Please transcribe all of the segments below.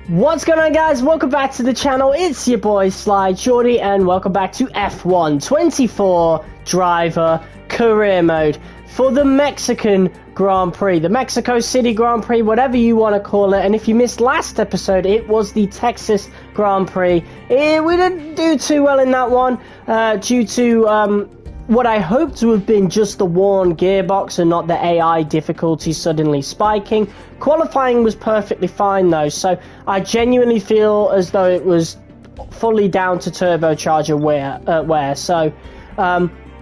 What's going on, guys? Welcome back to the channel. It's your boy Sly Shorty, and welcome back to F1 24 driver career mode for the Mexican Grand Prix, the Mexico City Grand Prix, whatever you want to call it. And if you missed last episode, it was the Texas Grand Prix. We didn't do too well in that one due to what I hoped to have been just the worn gearbox and not the AI difficulty suddenly spiking. Qualifying was perfectly fine though, so I genuinely feel as though it was fully down to turbocharger wear. So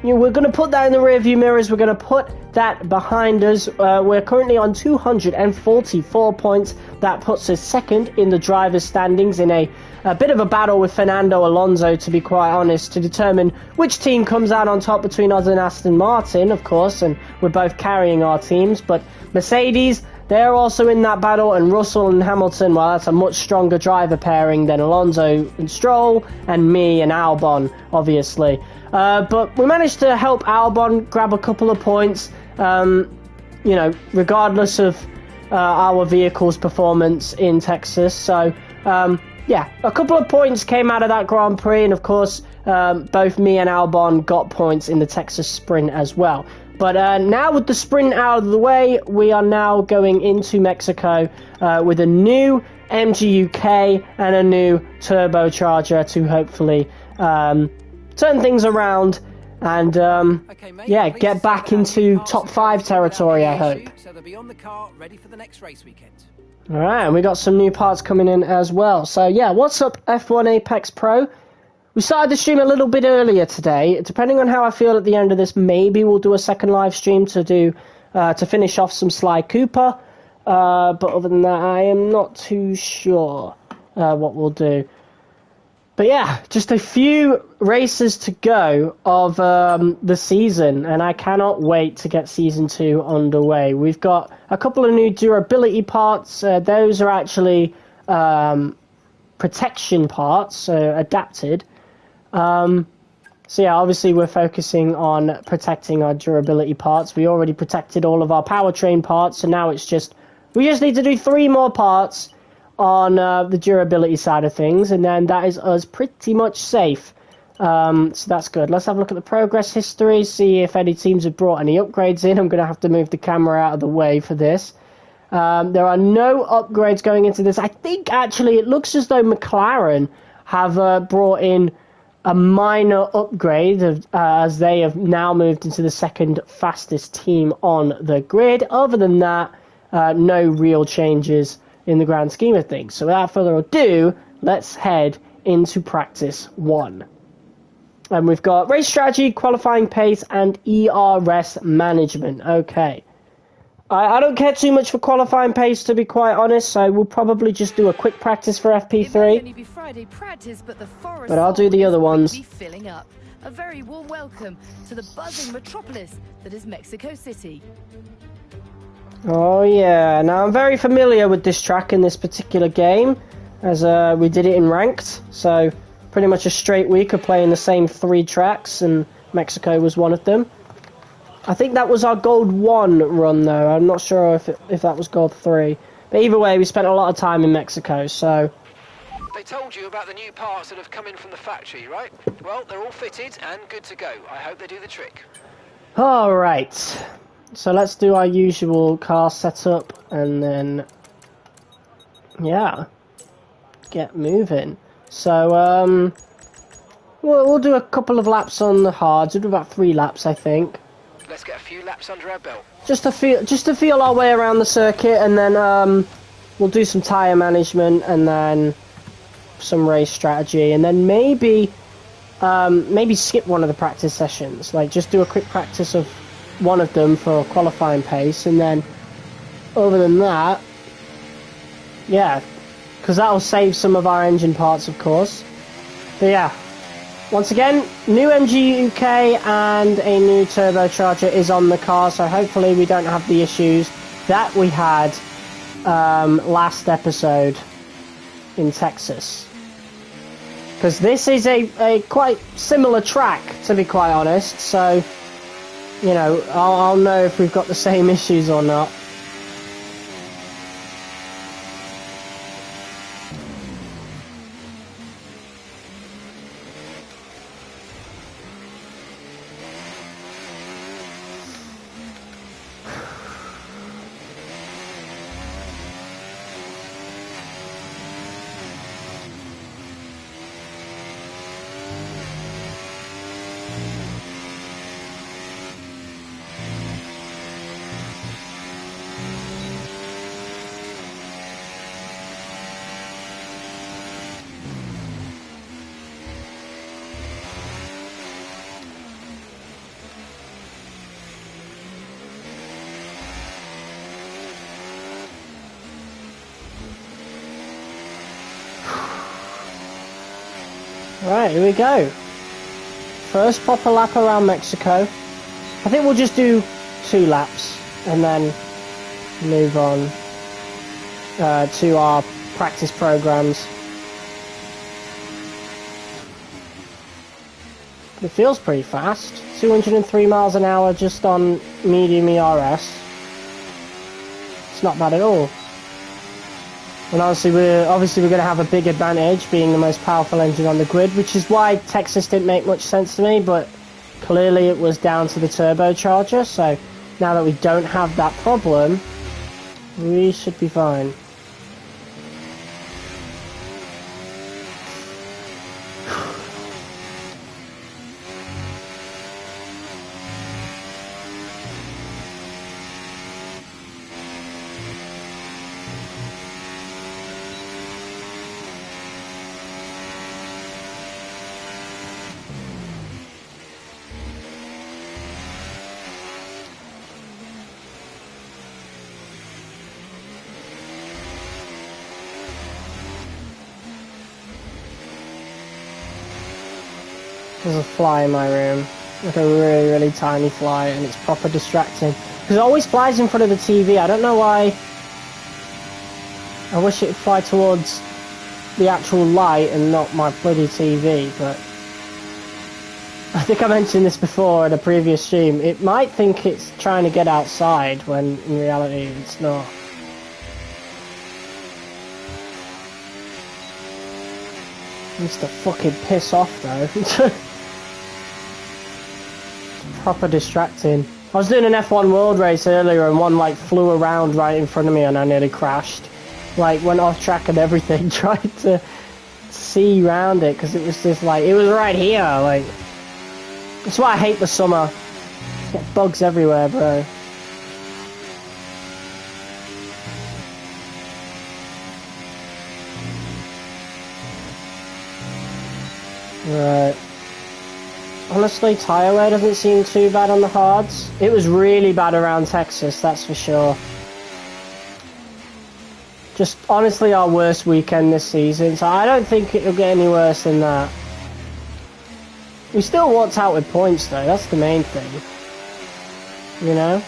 we're going to put that in the rearview mirrors. We're going to put that behind us. We're currently on 244 points. That puts us second in the driver's standings in a bit of a battle with Fernando Alonso, to be quite honest, to determine which team comes out on top between us and Aston Martin, of course, and we're both carrying our teams. But Mercedes, they're also in that battle, and Russell and Hamilton, well, that's a much stronger driver pairing than Alonso and Stroll, and me and Albon, obviously. But we managed to help Albon grab a couple of points, regardless of our vehicle's performance in Texas. So, yeah, a couple of points came out of that Grand Prix, and of course, both me and Albon got points in the Texas Sprint as well. But now with the sprint out of the way, we are now going into Mexico with a new MGUK and a new turbocharger to hopefully turn things around and yeah, get back into top 5 territory, I hope. So they'll be on the car ready for the next race weekend. Alright, and we got some new parts coming in as well. So yeah, what's up, F1 Apex Pro? We started the stream a little bit earlier today. Depending on how I feel at the end of this, maybe we'll do a second live stream to finish off some Sly Cooper. But other than that, I am not too sure what we'll do. But yeah, just a few races to go of the season, and I cannot wait to get Season 2 underway. We've got a couple of new durability parts. Those are actually protection parts, adapted. So yeah, obviously we're focusing on protecting our durability parts. We already protected all of our powertrain parts, so now it's just, we just need to do 3 more parts on the durability side of things, and then that is us pretty much safe. So that's good. Let's have a look at the progress history, see if any teams have brought any upgrades in. I'm going to have to move the camera out of the way for this. There are no upgrades going into this. I think actually it looks as though McLaren have brought in a minor upgrade as they have now moved into the second fastest team on the grid. Other than that, no real changes in the grand scheme of things. So without further ado, let's head into practice 1. And we've got race strategy, qualifying pace, and ERS management. Okay. I don't care too much for qualifying pace, to be quite honest, so we'll probably just do a quick practice for FP3. Friday practice, but I'll do the other ones. Filling up. A very warm welcome to the buzzing metropolis that is Mexico City. Oh yeah, now I'm very familiar with this track in this particular game, as we did it in ranked, so pretty much a straight week of playing the same 3 tracks, and Mexico was one of them. I think that was our Gold 1 run though, I'm not sure if that was Gold 3. But either way, we spent a lot of time in Mexico, so... They told you about the new parts that have come in from the factory, right? Well, they're all fitted and good to go. I hope they do the trick. Alright, so let's do our usual car setup, and then... yeah, get moving. So, we'll do a couple of laps on the hards. We'll do about 3 laps, I think. Let's get a few laps under our belt. Just to feel our way around the circuit, and then we'll do some tyre management and then some race strategy, and then maybe skip one of the practice sessions. Like, just do a quick practice of one of them for qualifying pace, and then other than that, yeah, because that'll save some of our engine parts, of course. But yeah, once again, new MG UK and a new turbocharger is on the car, so hopefully we don't have the issues that we had last episode in Texas. Because this is a quite similar track, to be quite honest, so, you know, I'll know if we've got the same issues or not. Right, here we go. First proper lap around Mexico. I think we'll just do 2 laps and then move on to our practice programs. It feels pretty fast. 203 miles an hour just on medium ERS. It's not bad at all. And obviously we're going to have a big advantage being the most powerful engine on the grid, which is why Texas didn't make much sense to me, but clearly it was down to the turbocharger, so now that we don't have that problem, we should be fine. There's a fly in my room, like a really, really tiny fly, and it's proper distracting. Because it always flies in front of the TV, I don't know why. I wish it would fly towards the actual light and not my bloody TV, but... I think I mentioned this before in a previous stream, it might think it's trying to get outside, when in reality it's not. Needs to fucking piss off though. Proper distracting. I was doing an F1 World Race earlier and one like flew around right in front of me and I nearly crashed. Like went off track and everything, tried to see round it because it was just like, it was right here, like. That's why I hate the summer. Get bugs everywhere, bro. Right. Honestly, tyre wear doesn't seem too bad on the hards. It was really bad around Texas, that's for sure. Just honestly our worst weekend this season, so I don't think it'll get any worse than that. We still walked out with points though, that's the main thing. You know?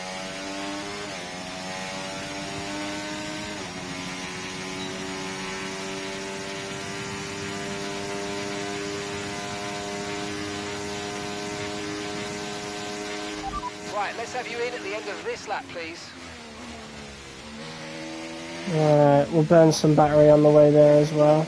Right, let's have you in at the end of this lap, please. Alright, we'll burn some battery on the way there as well.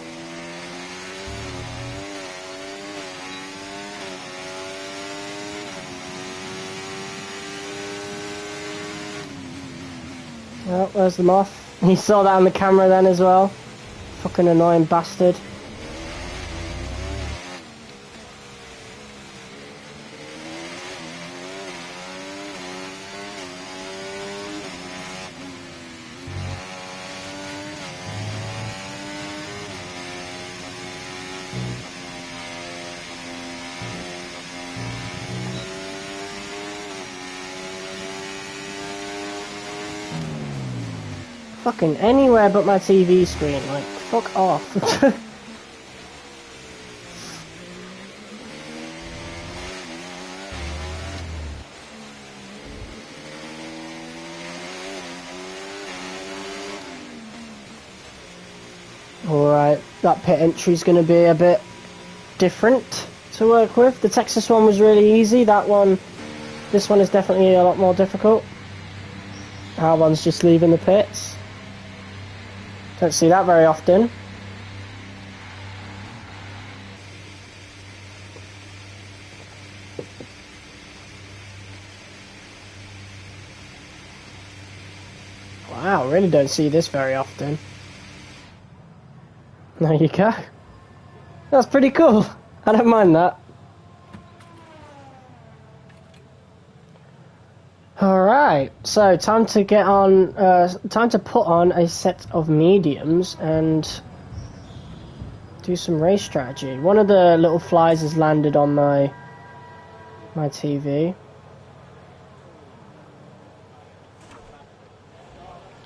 Well, there's the moth. He saw that on the camera then as well. Fucking annoying bastard. fucking anywhere but my TV screen. Like, fuck off. Alright, that pit entry is going to be a bit different to work with. The Texas one was really easy. This one is definitely a lot more difficult. Albon's just leaving the pits. Don't see that very often. Wow, really don't see this very often. There you go. That's pretty cool. I don't mind that. Alright, so time to put on a set of mediums and do some race strategy. One of the little flies has landed on my TV.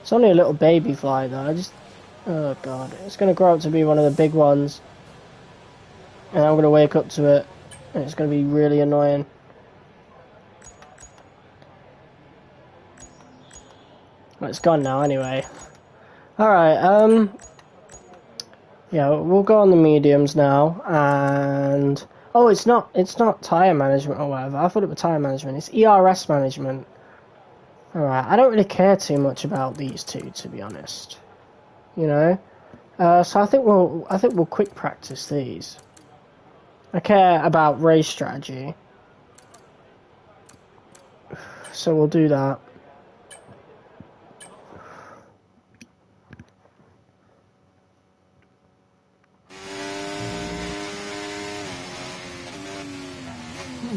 It's only a little baby fly though. Oh god, it's going to grow up to be one of the big ones. And I'm going to wake up to it. And it's going to be really annoying. Well, it's gone now anyway. Alright, yeah, we'll go on the mediums now. And... oh, it's not tyre management or whatever. I thought it was tyre management. It's ERS management. Alright, I don't really care too much about these two, to be honest. You know, so I think we'll quick practice these. I care about race strategy, so we'll do that.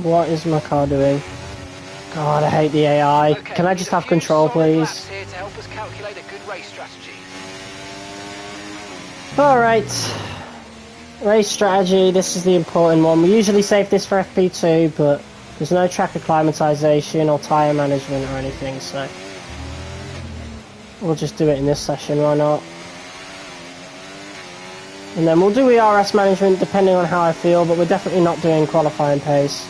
What is my car doing? God, I hate the AI. Okay, can I just have control, please? Here to help us calculate a good race strategy. Alright, race strategy, this is the important one. We usually save this for FP2, but there's no track acclimatization or tyre management or anything, so we'll just do it in this session, why not? And then we'll do ERS management depending on how I feel, but we're definitely not doing qualifying pace.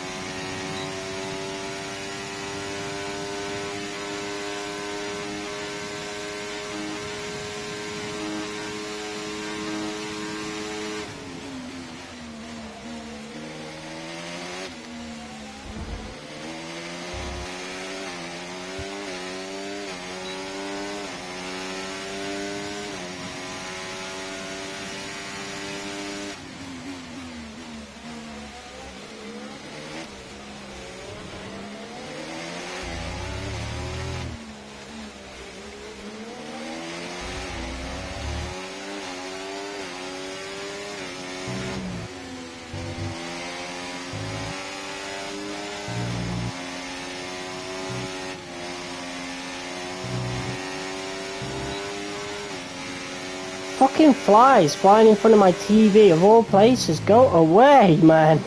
Fucking flies flying in front of my TV of all places. Go away, man.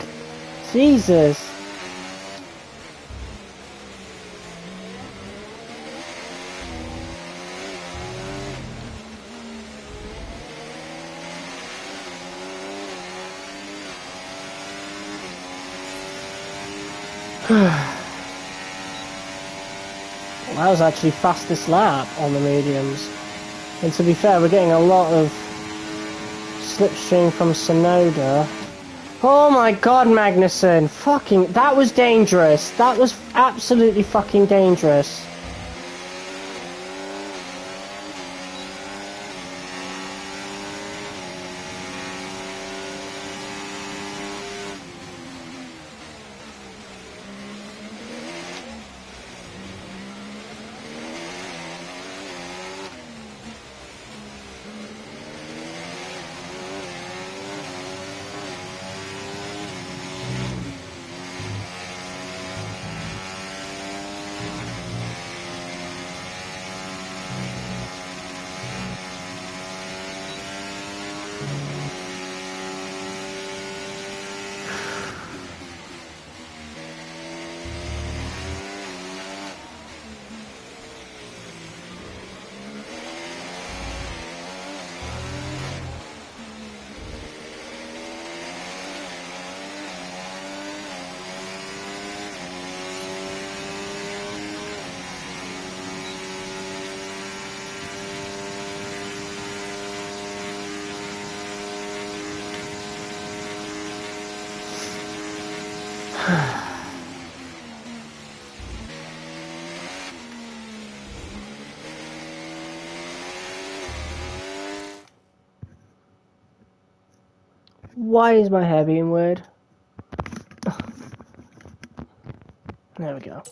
Jesus. Well, that was actually fastest lap on the mediums. And to be fair, we're getting a lot of slipstream from Sonoda. Oh my god, Magnussen! Fucking, that was dangerous. That was absolutely fucking dangerous. Why is my hair being weird? There we go.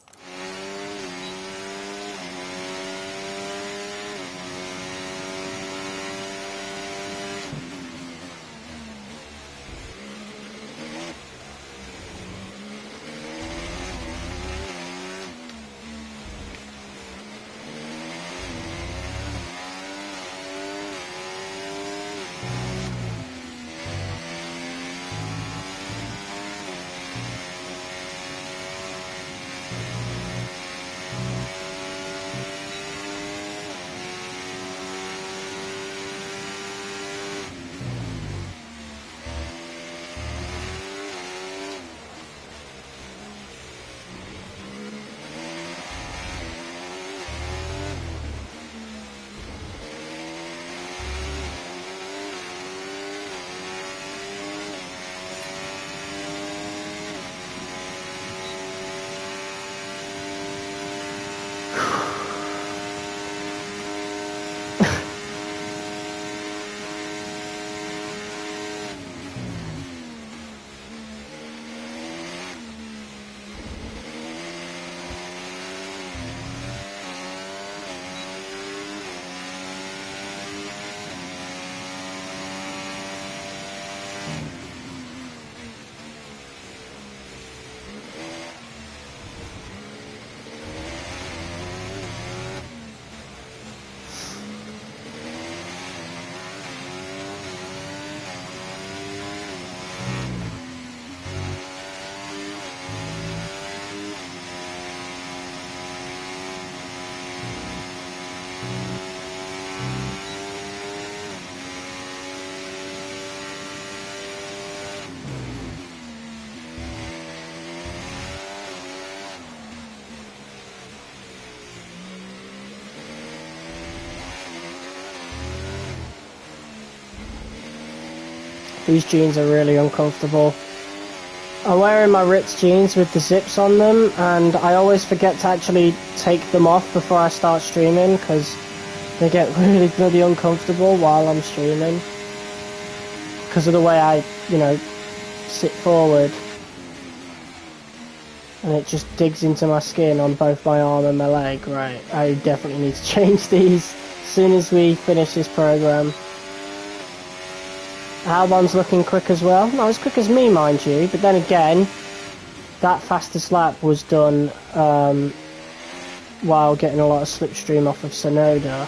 These jeans are really uncomfortable. I'm wearing my Ritz jeans with the zips on them, and I always forget to actually take them off before I start streaming because they get really bloody uncomfortable while I'm streaming because of the way I, you know, sit forward, and it just digs into my skin on both my arm and my leg. Right, I definitely need to change these as soon as we finish this program. Albon's looking quick as well. Not as quick as me, mind you, but then again, that fastest lap was done while getting a lot of slipstream off of Sonoda.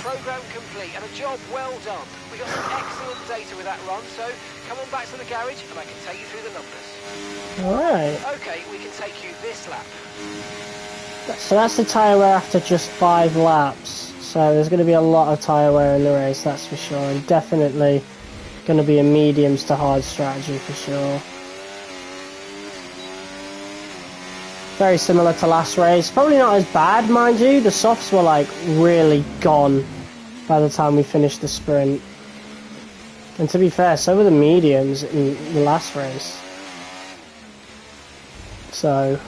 Program complete and a job well done. We got some excellent data with that run, so come on back to the garage and I can take you through the numbers. Alright. Okay, we can take you this lap. So that's the tyre wear after just 5 laps. So there's going to be a lot of tyre wear in the race, that's for sure. And definitely going to be a mediums to hard strategy for sure. Very similar to last race. Probably not as bad, mind you. The softs were like really gone by the time we finished the sprint. And to be fair, so were the mediums in the last race. So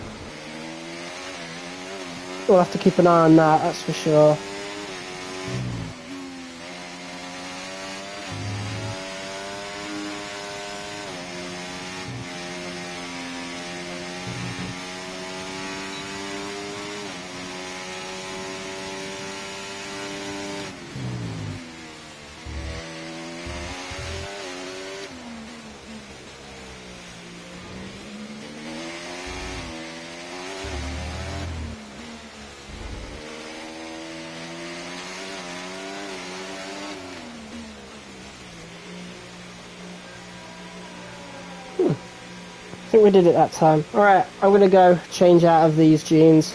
we'll have to keep an eye on that, that's for sure. think we did it that time. Alright, I'm gonna go change out of these jeans.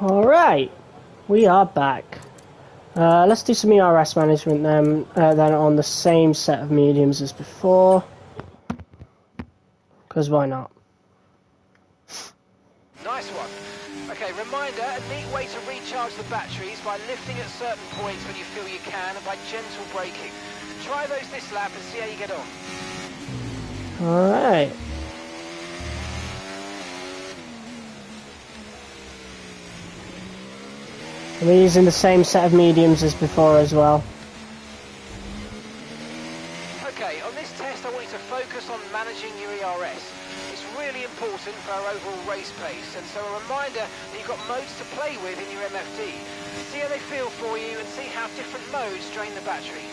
Alright, we are back. Let's do some ERS management then on the same set of mediums as before. Because why not? Nice one. Okay, reminder, a neat way to recharge the batteries by lifting at certain points when you feel you can and by gentle braking. Try those this lap and see how you get on. Alright. We're using the same set of mediums as before as well. Okay, on this test I want you to focus on managing your ERS. It's really important for our overall race pace, and so a reminder that you've got modes to play with in your MFD. See how they feel for you and see how different modes drain the battery.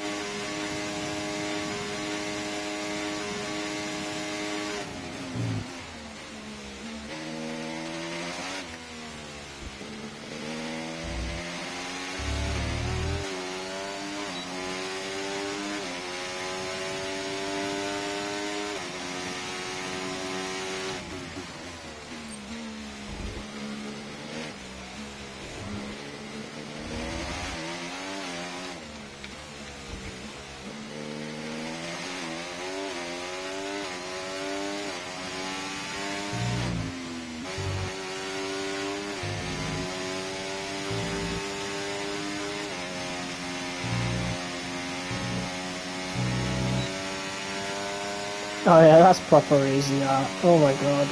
Oh yeah, that's proper easy art. Oh my god.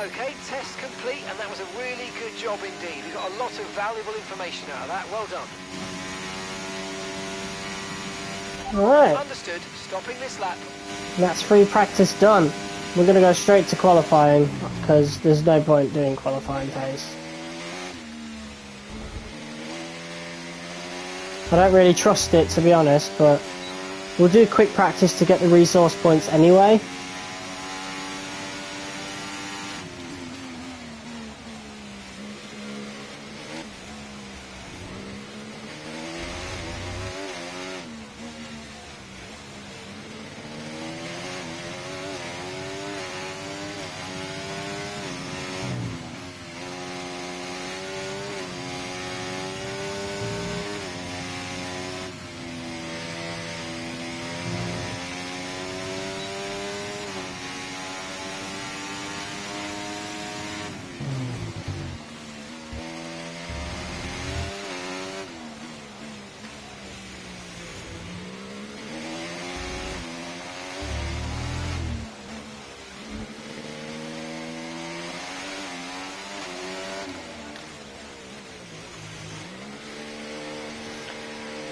Okay, test complete, and that was a really good job indeed. We got a lot of valuable information out of that. Well done. Alright, Understood. Stopping this lap. that's free practice done. We're going to go straight to qualifying, because there's no point doing qualifying pace. I don't really trust it, to be honest, but we'll do quick practice to get the resource points anyway.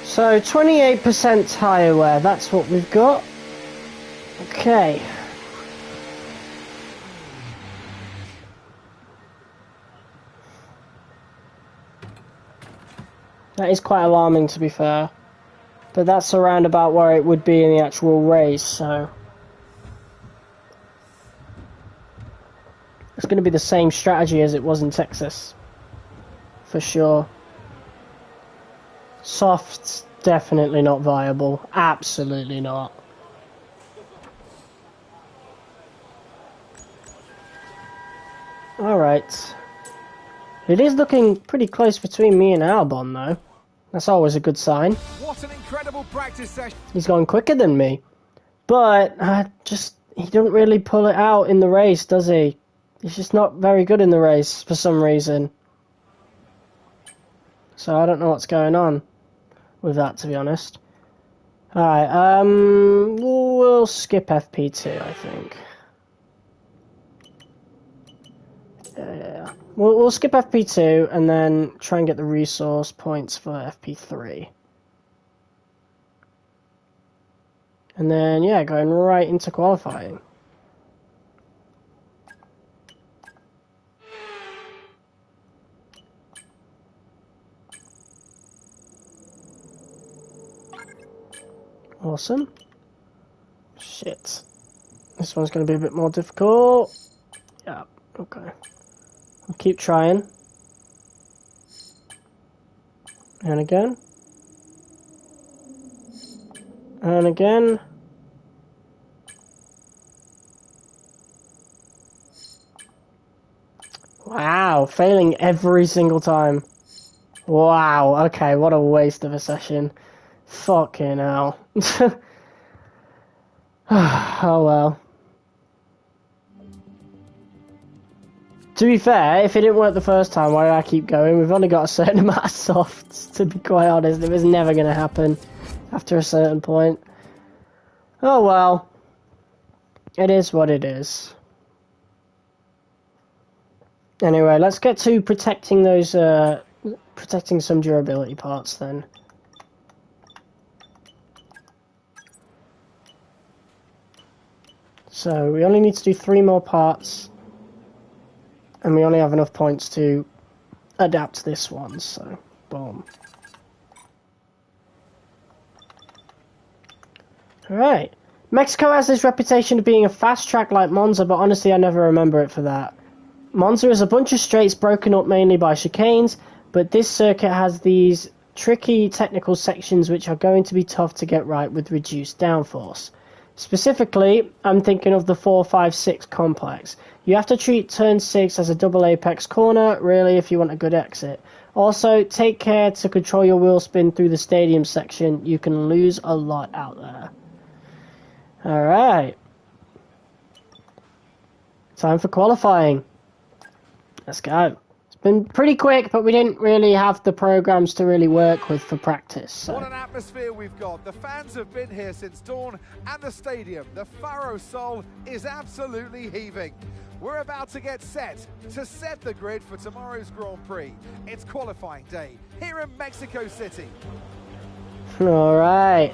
So 28% tyre wear, that's what we've got. Okay. That is quite alarming, to be fair. But that's around about where it would be in the actual race, so it's going to be the same strategy as it was in Texas. For sure. Soft's definitely not viable. Absolutely not. Alright. It is looking pretty close between me and Albon, though. That's always a good sign. What an incredible practice session. He's going quicker than me. But, he doesn't really pull it out in the race, does he? He's just not very good in the race, for some reason. So I don't know what's going on with that, to be honest. Alright, we'll skip FP2, I think. Yeah. We'll skip FP2 and then try and get the resource points for FP3. And then, yeah, going right into qualifying. Awesome. Shit. This one's going to be a bit more difficult. Yeah, okay. I'll keep trying. And again. And again. Wow, failing every single time. Wow, okay, what a waste of a session. Fucking hell. Oh well. To be fair, if it didn't work the first time, why did I keep going? We've only got a certain amount of softs, to be quite honest. It was never going to happen after a certain point. Oh well. It is what it is. Anyway, let's get to protecting those, protecting some durability parts then. So, we only need to do 3 more parts. And we only have enough points to adapt this one, so, boom. Alright. Mexico has this reputation of being a fast track like Monza, but honestly I never remember it for that. Monza is a bunch of straights broken up mainly by chicanes, but this circuit has these tricky technical sections which are going to be tough to get right with reduced downforce. Specifically, I'm thinking of the 4-5-6 complex. You have to treat turn 6 as a double apex corner, really, if you want a good exit. Also, take care to control your wheel spin through the stadium section. You can lose a lot out there. Alright. Time for qualifying. Let's go. It's been pretty quick, but we didn't really have the programs to really work with for practice. So. What an atmosphere we've got. The fans have been here since dawn, and the stadium, the Faro Sol, is absolutely heaving. We're about to get set to set the grid for tomorrow's Grand Prix. It's qualifying day here in Mexico City. All right.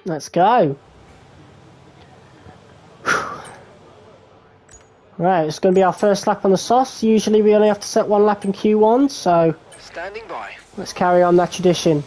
Let's go. Right, it's going to be our first lap on the sauce. Usually we only have to set 1 lap in Q1, so Standing by. Let's carry on that tradition.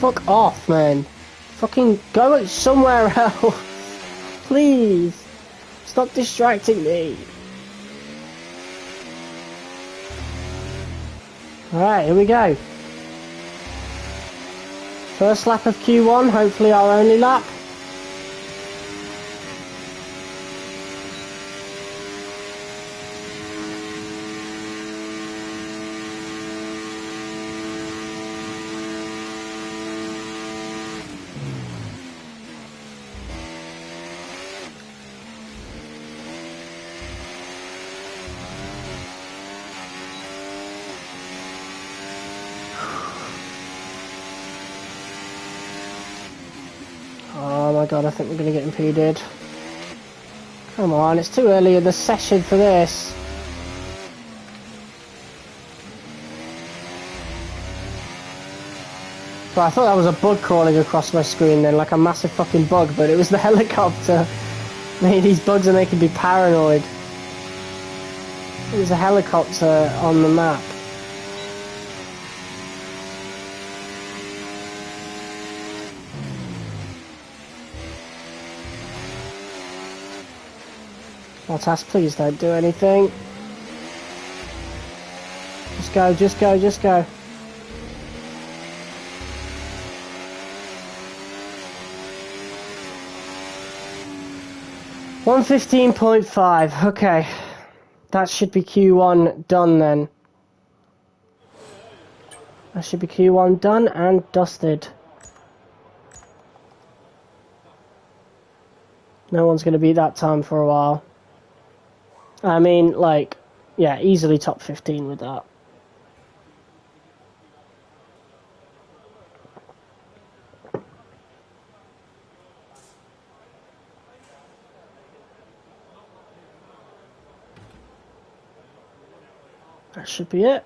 Fuck off, man. Fucking go somewhere else. Please. Stop distracting me. Alright, here we go. First lap of Q1, hopefully our only lap. Oh my god, I think we're going to get impeded. Come on, it's too early in the session for this. But I thought that was a bug crawling across my screen then, like a massive fucking bug, but it was the helicopter. Maybe these bugs are making me paranoid. There's a helicopter on the map. Bottas, please don't do anything. Just go, just go, just go. $1:15.5. Okay. That should be Q1 done then. That should be Q1 done and dusted. No one's going to beat that time for a while. I mean, like, yeah, easily top 15 with that. That should be it.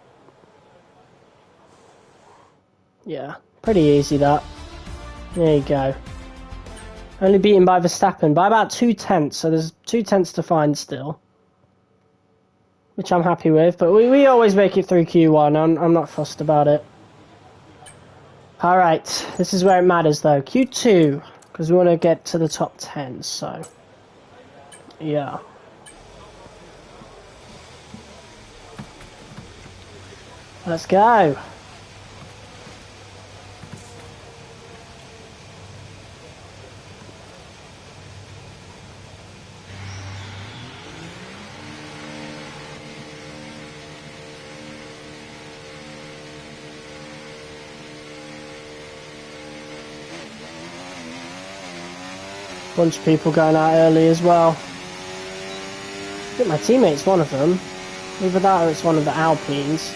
Yeah, pretty easy that. There you go. Only beaten by Verstappen by about 2/10, so there's 2/10 to find still. Which I'm happy with, but we always make it through Q1, I'm not fussed about it. Alright, this is where it matters though. Q2, because we want to get to the top 10, so... yeah. Let's go! Bunch of people going out early as well. I think my teammate's one of them. Either that or it's one of the Alpines.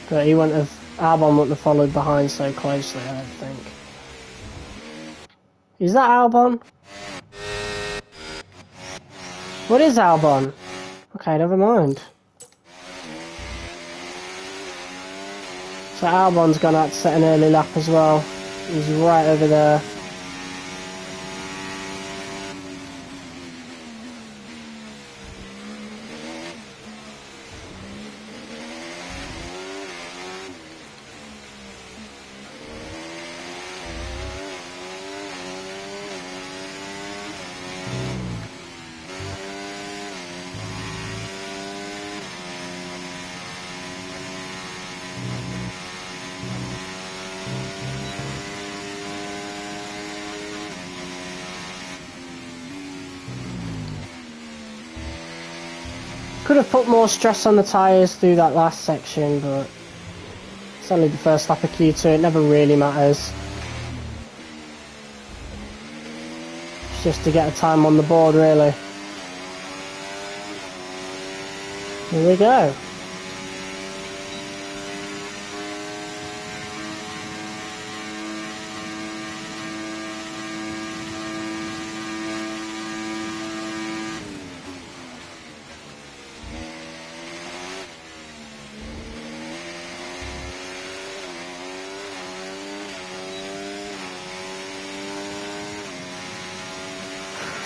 But he wouldn't have... Albon wouldn't have followed behind so closely, I don't think. Is that Albon? What is Albon? Okay, never mind. So Albon's gone out to set an early lap as well. He's right over there. Could have put more stress on the tyres through that last section, but it's only the first lap of Q2, it never really matters. It's just to get a time on the board, really. Here we go.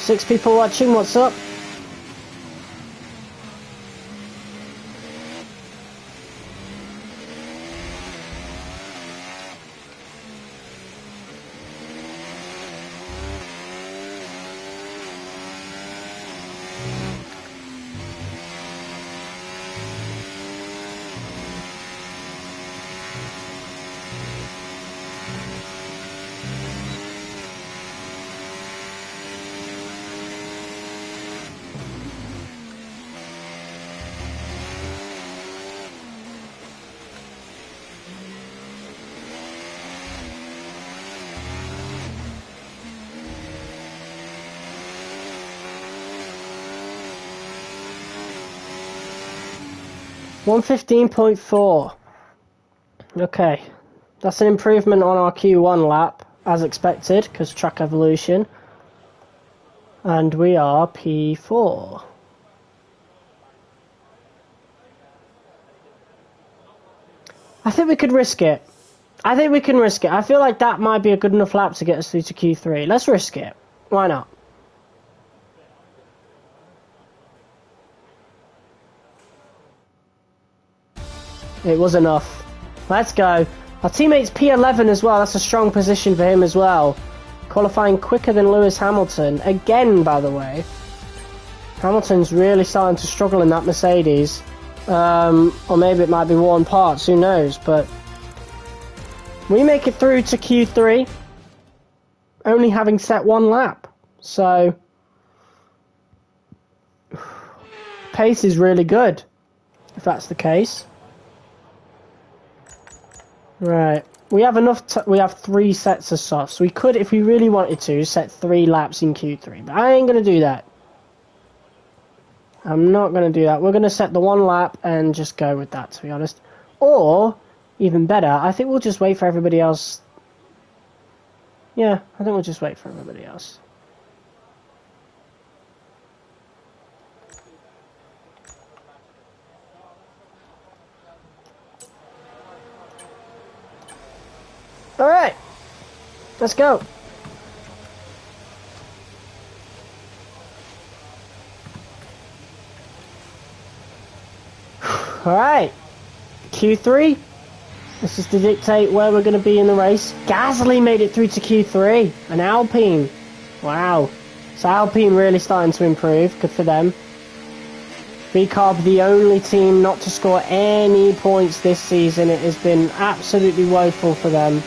Six people watching, what's up? 1:15.4. Okay. That's an improvement on our Q1 lap, as expected, because track evolution. And we are P4. I think we could risk it. I think we can risk it. I feel like that might be a good enough lap to get us through to Q3. Let's risk it. Why not? It was enough. Let's go. Our teammate's P11 as well. That's a strong position for him as well. Qualifying quicker than Lewis Hamilton. Again, by the way. Hamilton's really starting to struggle in that Mercedes. Or maybe it might be worn parts. Who knows? But we make it through to Q3. Only having set one lap. So pace is really good. If that's the case. Right, we have enough. We have 3 sets of softs. So we could, if we really wanted to, set 3 laps in Q3. But I ain't gonna do that. I'm not gonna do that. We're gonna set the 1 lap and just go with that, to be honest. Or even better, I think we'll just wait for everybody else. Yeah, I think we'll just wait for everybody else. Alright, let's go. Alright, Q3. This is to dictate where we're going to be in the race. Gasly made it through to Q3. An Alpine. Wow. So Alpine really starting to improve. Good for them. VCarb, the only team not to score any points this season. It has been absolutely woeful for them.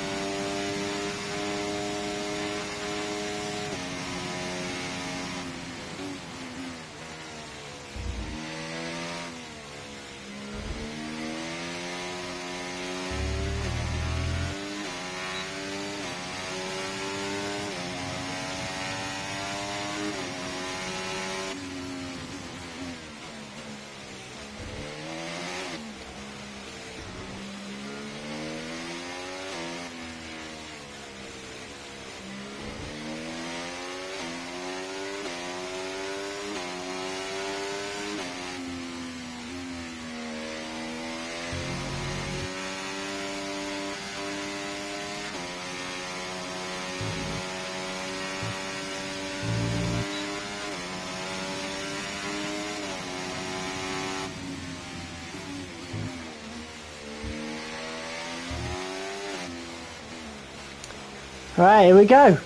Alright, here we go.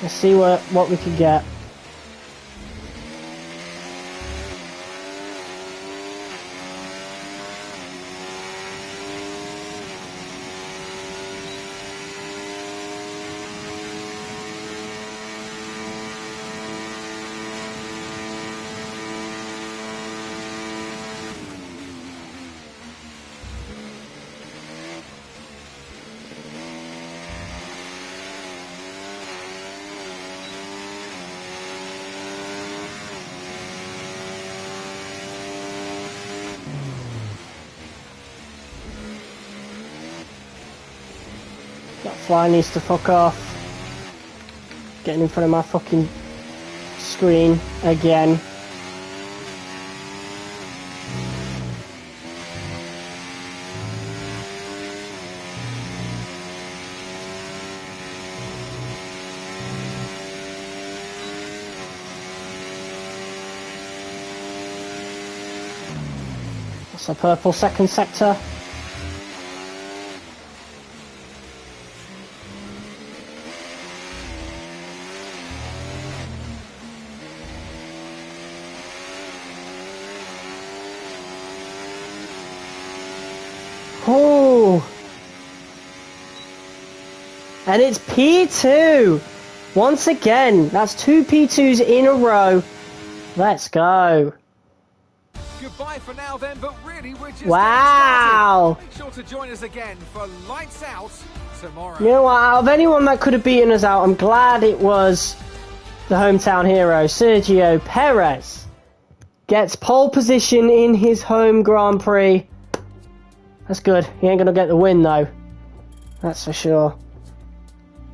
Let's see what we can get. That fly needs to fuck off. Getting in front of my fucking screen again. That's a purple second sector. Oh, and it's P2 once again. That's 2 P2s in a row. Let's go. Goodbye for now then, but really we're just wow. Make sure to join us again for Lights Out tomorrow. You know what, out of anyone that could have beaten us out, I'm glad it was the hometown hero, Sergio Perez. gets pole position in his home Grand Prix. That's good. He ain't going to get the win, though. That's for sure.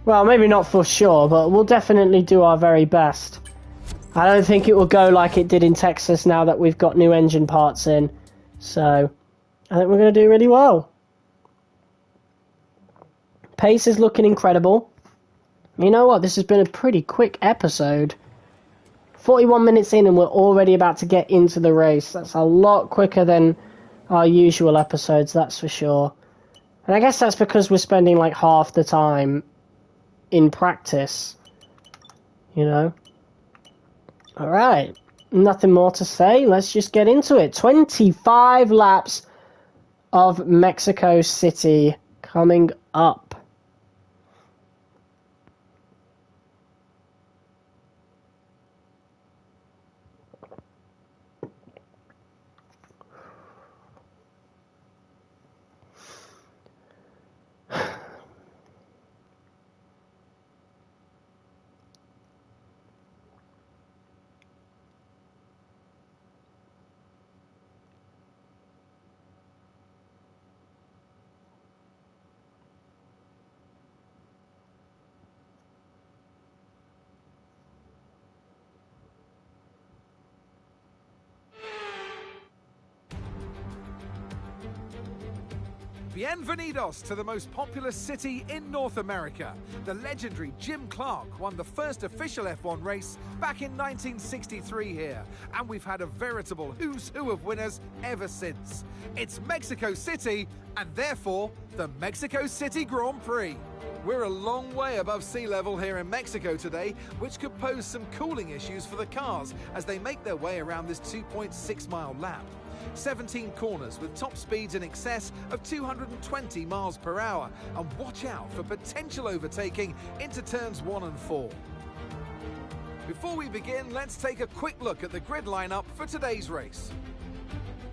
Well, maybe not for sure, but we'll definitely do our very best. I don't think it will go like it did in Texas now that we've got new engine parts in. So, I think we're going to do really well. Pace is looking incredible. You know what? This has been a pretty quick episode. 41 minutes in and we're already about to get into the race. That's a lot quicker than our usual episodes, that's for sure. And I guess that's because we're spending like half the time in practice. You know? Alright. Nothing more to say. Let's just get into it. 25 laps of Mexico City coming up. Bienvenidos to the most populous city in North America. The legendary Jim Clark won the first official F1 race back in 1963 here, and we've had a veritable who's who of winners ever since. It's Mexico City, and therefore, the Mexico City Grand Prix. We're a long way above sea level here in Mexico today, which could pose some cooling issues for the cars as they make their way around this 2.6-mile lap. 17 corners with top speeds in excess of 220 miles per hour, and watch out for potential overtaking into turns 1 and 4. Before we begin, let's take a quick look at the grid lineup for today's race.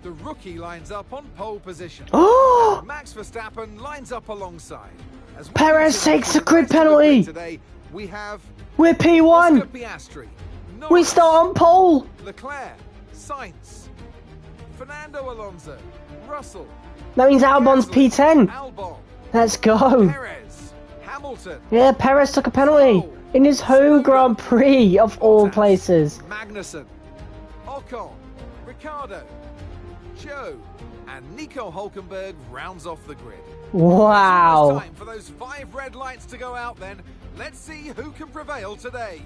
The rookie lines up on pole position. Oh! Max Verstappen lines up alongside. As Perez takes a grid penalty. Today, we have We're P1. Piastri, We Norris, start on pole. Leclerc, Sainz, Fernando Alonso, Russell. That means Albon's Gasly, P10. Albon, Let's go. Perez, Hamilton, Yeah, Perez took a penalty in his home Grand Prix of all Bottas, places. Magnussen, Ocon, Ricciardo, Joe, and Nico Hulkenberg rounds off the grid. Wow. It's time for those 5 red lights to go out then. Let's see who can prevail today.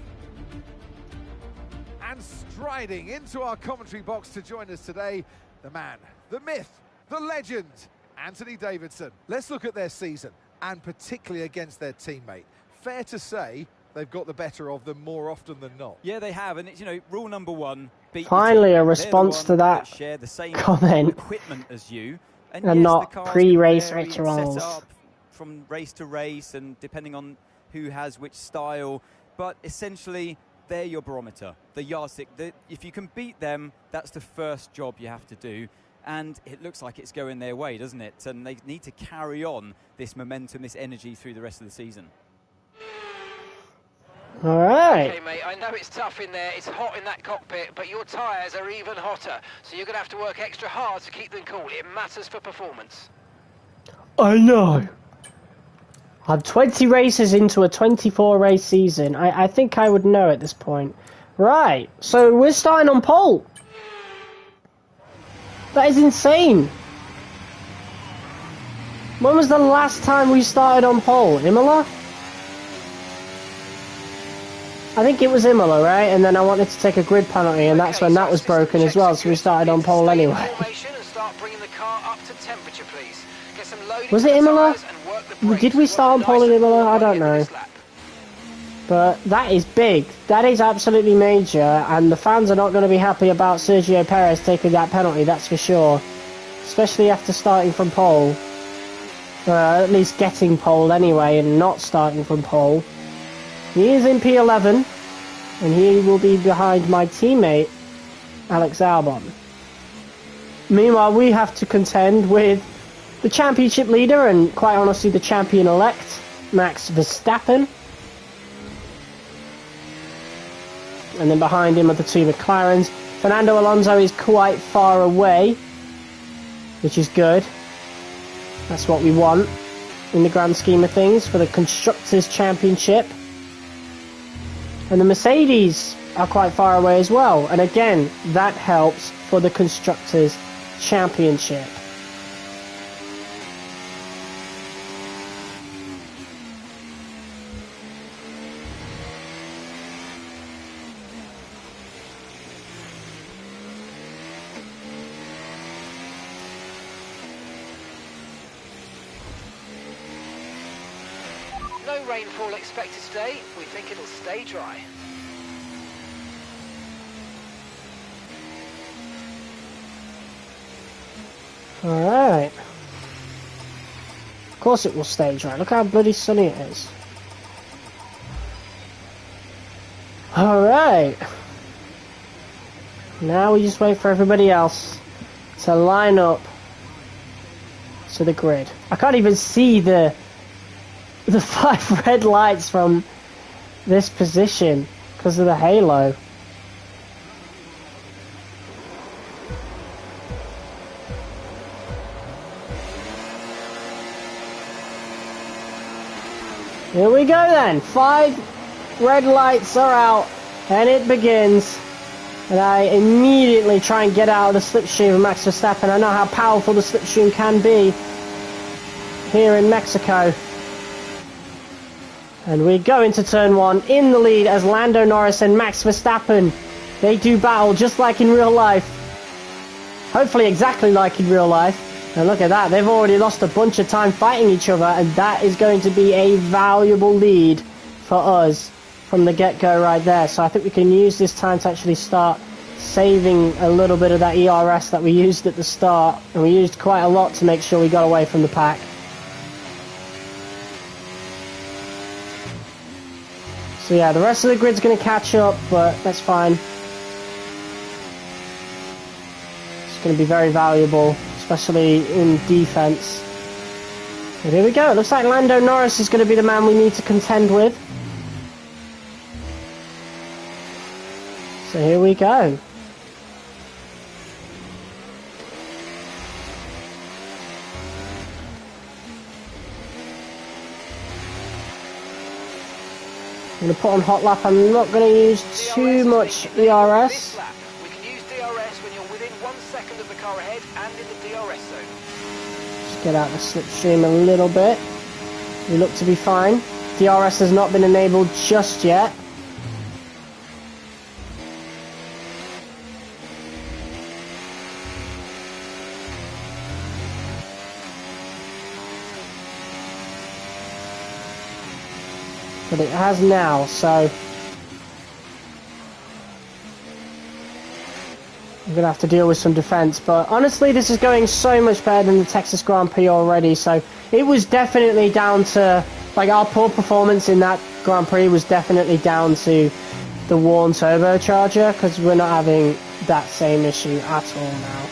And striding into our commentary box to join us today, the man, the myth, the legend, Anthony Davidson. Let's look at their season, and particularly against their teammate. Fair to say they've got the better of them more often than not. Yeah, they have, and it's, you know, rule number 1. Beat Finally, the a team. response to that share the same comment. equipment as you, And yes, not the cars pre-race can vary and rituals. set up from race to race, and depending on who has which style. But essentially, they're your barometer, the yardstick. If you can beat them, that's the first job you have to do. And it looks like it's going their way, doesn't it? And they need to carry on this momentum, this energy through the rest of the season. All right. Okay, mate, I know it's tough in there, it's hot in that cockpit, but your tyres are even hotter, so you're going to have to work extra hard to keep them cool. It matters for performance. I know. I'm 20 races into a 24 race season. I think I would know at this point. Right, so we're starting on pole. That is insane. When was the last time we started on pole? Imola? I think it was Imola, right? And then I wanted to take a grid penalty, and that's when that was broken as well, so we started on pole anyway. Was it Imola? Did we start on pole in Imola? I don't know. But that is big. That is absolutely major, and the fans are not going to be happy about Sergio Perez taking that penalty, that's for sure. Especially after starting from pole. At least getting pole anyway, and not starting from pole. He is in P11, and he will be behind my teammate, Alex Albon. Meanwhile, we have to contend with the championship leader, and quite honestly the champion-elect, Max Verstappen. And then behind him are the two McLarens, Fernando Alonso is quite far away, which is good. That's what we want in the grand scheme of things for the Constructors' Championship. And the Mercedes are quite far away as well. And again, that helps for the Constructors' Championship. No rainfall expected today. We think it'll stay dry. Alright. Of course it will stay dry. Look how bloody sunny it is. Alright. Now we just wait for everybody else to line up to the grid. I can't even see the 5 red lights from this position because of the halo. Here we go then. 5 red lights are out and it begins. And I immediately try and get out of the slipstream of Max Verstappen. I know how powerful the slipstream can be here in Mexico. And we go into turn 1 in the lead as Lando Norris and Max Verstappen. They do battle just like in real life. Hopefully exactly like in real life. And look at that, they've already lost a bunch of time fighting each other, and that is going to be a valuable lead for us from the get-go right there. So I think we can use this time to actually start saving a little bit of that ERS that we used at the start. And we used quite a lot to make sure we got away from the pack. So yeah, the rest of the grid's going to catch up, but that's fine. It's going to be very valuable, especially in defense. And here we go. It looks like Lando Norris is going to be the man we need to contend with. So here we go. I'm going to put on hot lap. I'm not going to use too much ERS. We can use DRS when you're within 1 second of the car ahead and in the DRS zone. Just get out the slipstream a little bit. We look to be fine. DRS has not been enabled just yet. But it has now, so I'm going to have to deal with some defense. But honestly, this is going so much better than the Texas Grand Prix already. So it was definitely down to, like, our poor performance in that Grand Prix was definitely down to the worn turbocharger, because we're not having that same issue at all now.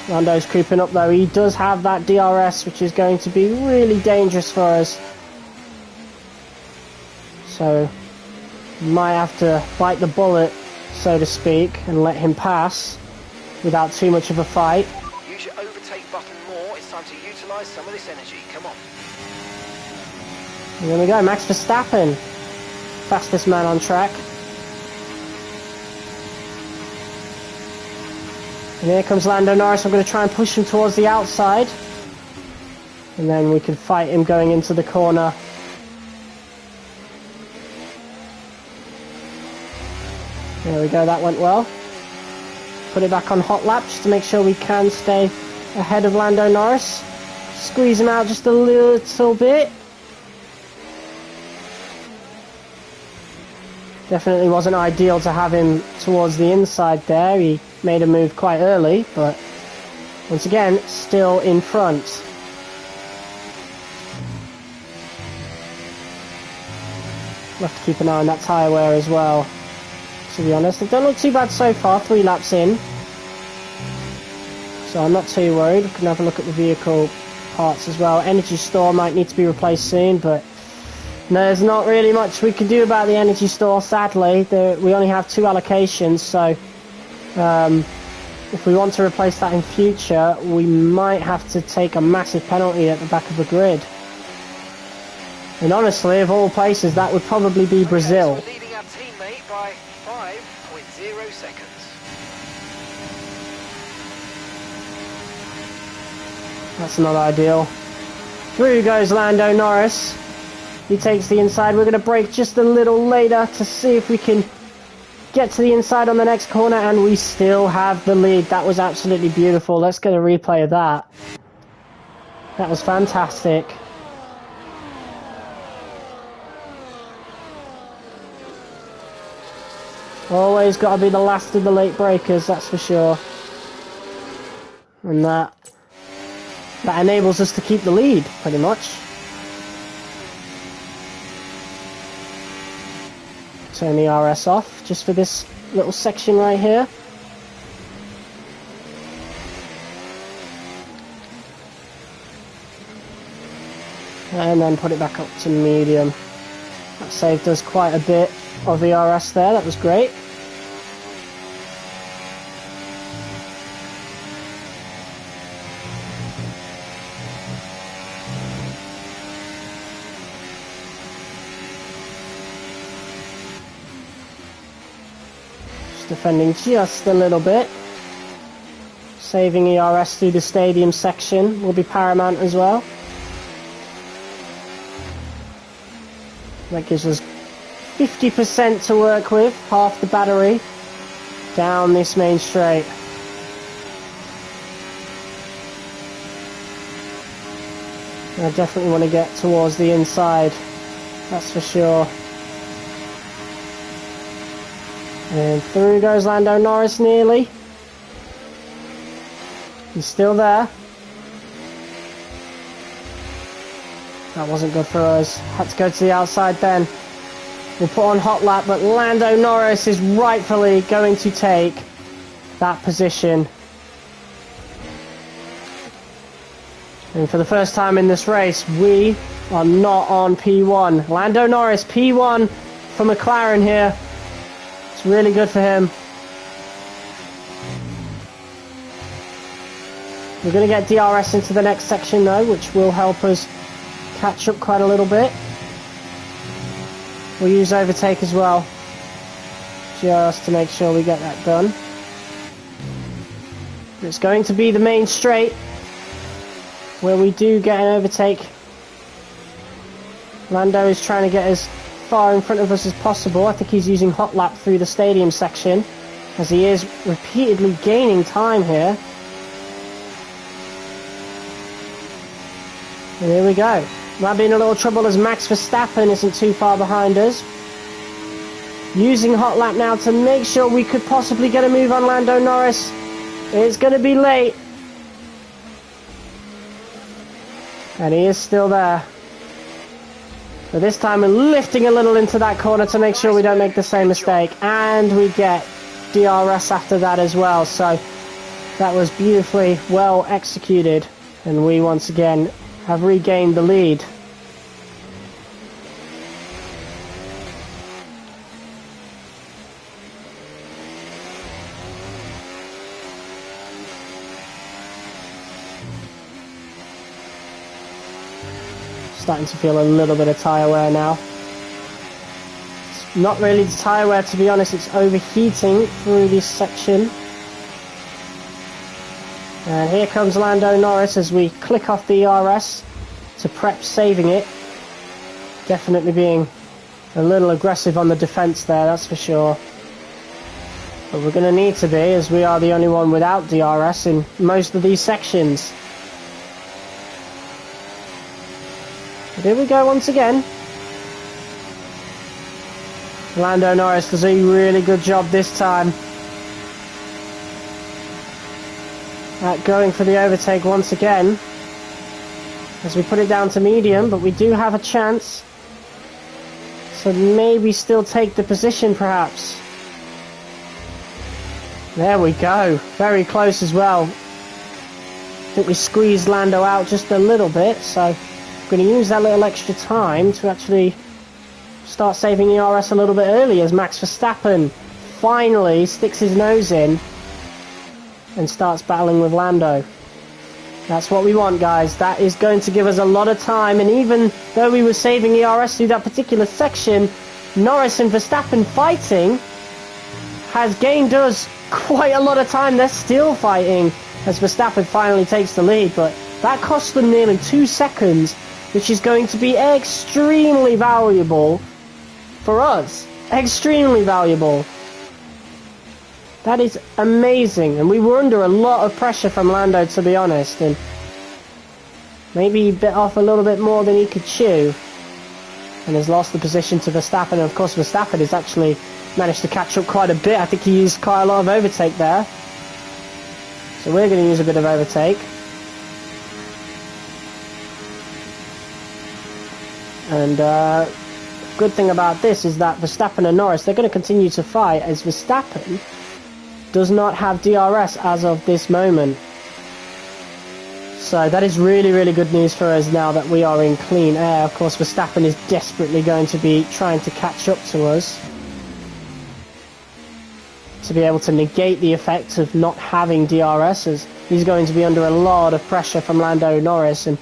Lando's creeping up though. He does have that DRS, which is going to be really dangerous for us. So, might have to bite the bullet, so to speak, and let him pass without too much of a fight. Use your overtake button more. It's time to utilise some of this energy. Come on. And there we go, Max Verstappen, fastest man on track. And here comes Lando Norris. I'm going to try and push him towards the outside. And then we can fight him going into the corner. There we go, that went well. Put it back on hot lap just to make sure we can stay ahead of Lando Norris. Squeeze him out just a little bit. Definitely wasn't ideal to have him towards the inside there. He made a move quite early, but once again, still in front. We'll have to keep an eye on that tyre wear as well, to be honest. They don't look too bad so far, 3 laps in. So I'm not too worried. We can have a look at the vehicle parts as well. Energy store might need to be replaced soon, but there's not really much we can do about the energy store, sadly. We only have 2 allocations, so if we want to replace that in future, we might have to take a massive penalty at the back of the grid. And honestly, of all places, that would probably be Brazil. Okay, so we're leading our teammate by 5.0 seconds. That's not ideal. Through goes Lando Norris. He takes the inside. We're going to brake just a little later to see if we can get to the inside on the next corner, and we still have the lead. That was absolutely beautiful. Let's get a replay of that. That was fantastic. Always got to be the last of the late breakers, that's for sure. And that enables us to keep the lead, pretty much. Turn the RS off, just for this little section right here. And then put it back up to medium. That saved us quite a bit of the RS there, that was great. Just defending just a little bit. Saving ERS through the stadium section will be paramount as well. That gives us 50% to work with, half the battery, down this main straight. I definitely want to get towards the inside, that's for sure. And through goes Lando Norris nearly. He's still there. That wasn't good for us. Had to go to the outside then. We'll put on hot lap, but Lando Norris is rightfully going to take that position. And for the first time in this race, we are not on P1. Lando Norris, P1 for McLaren here. It's really good for him. We're going to get DRS into the next section though, which will help us catch up quite a little bit. We'll use overtake as well, just to make sure we get that done. It's going to be the main straight where we do get an overtake. Lando is trying to get as far in front of us as possible. I think he's using hot lap through the stadium section, as he is repeatedly gaining time here. And here we go. Might be in a little trouble as Max Verstappen isn't too far behind us. Using hot lap now to make sure we could possibly get a move on Lando Norris. It's going to be late. And he is still there. But this time we're lifting a little into that corner to make sure we don't make the same mistake. And we get DRS after that as well. So that was beautifully well executed. And we once again have regained the lead. Starting to feel a little bit of tyre wear now. It's not really the tyre wear, to be honest, it's overheating through this section. And here comes Lando Norris as we click off the ERS to prep saving it. Definitely being a little aggressive on the defence there, that's for sure. But we're going to need to be, as we are the only one without DRS in most of these sections. But here we go once again. Lando Norris does a really good job this time at going for the overtake once again, as we put it down to medium, but we do have a chance to maybe still take the position perhaps. There we go, very close as well. think we squeezed Lando out just a little bit, so I'm going to use that little extra time to actually start saving ERS a little bit early as Max Verstappen finally sticks his nose in and starts battling with Lando. That's what we want, guys. That is going to give us a lot of time, and even though we were saving ERS through that particular section, Norris and Verstappen fighting has gained us quite a lot of time. They're still fighting as Verstappen finally takes the lead, but that cost them nearly 2 seconds, which is going to be extremely valuable for us. Extremely valuable. That is amazing, and we were under a lot of pressure from Lando, to be honest, and maybe he bit off a little bit more than he could chew and has lost the position to Verstappen. And of course Verstappen has actually managed to catch up quite a bit. I think he used quite a lot of overtake there, so we're going to use a bit of overtake. And good thing about this is that Verstappen and Norris, they're going to continue to fight, as Verstappen does not have DRS as of this moment. So that is really, really good news for us now that we are in clean air. Of course, Verstappen is desperately going to be trying to catch up to us to be able to negate the effect of not having DRS, as he's going to be under a lot of pressure from Lando Norris, and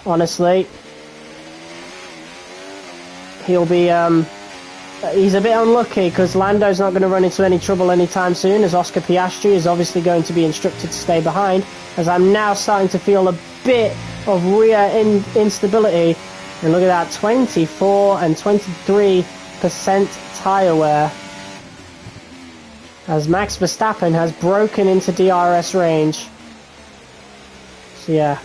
honestly, he'll be he's a bit unlucky because Lando's not going to run into any trouble anytime soon, as Oscar Piastri is obviously going to be instructed to stay behind, as I'm now starting to feel a bit of rear instability. And look at that, 24 and 23% tyre wear, as Max Verstappen has broken into DRS range. So yeah,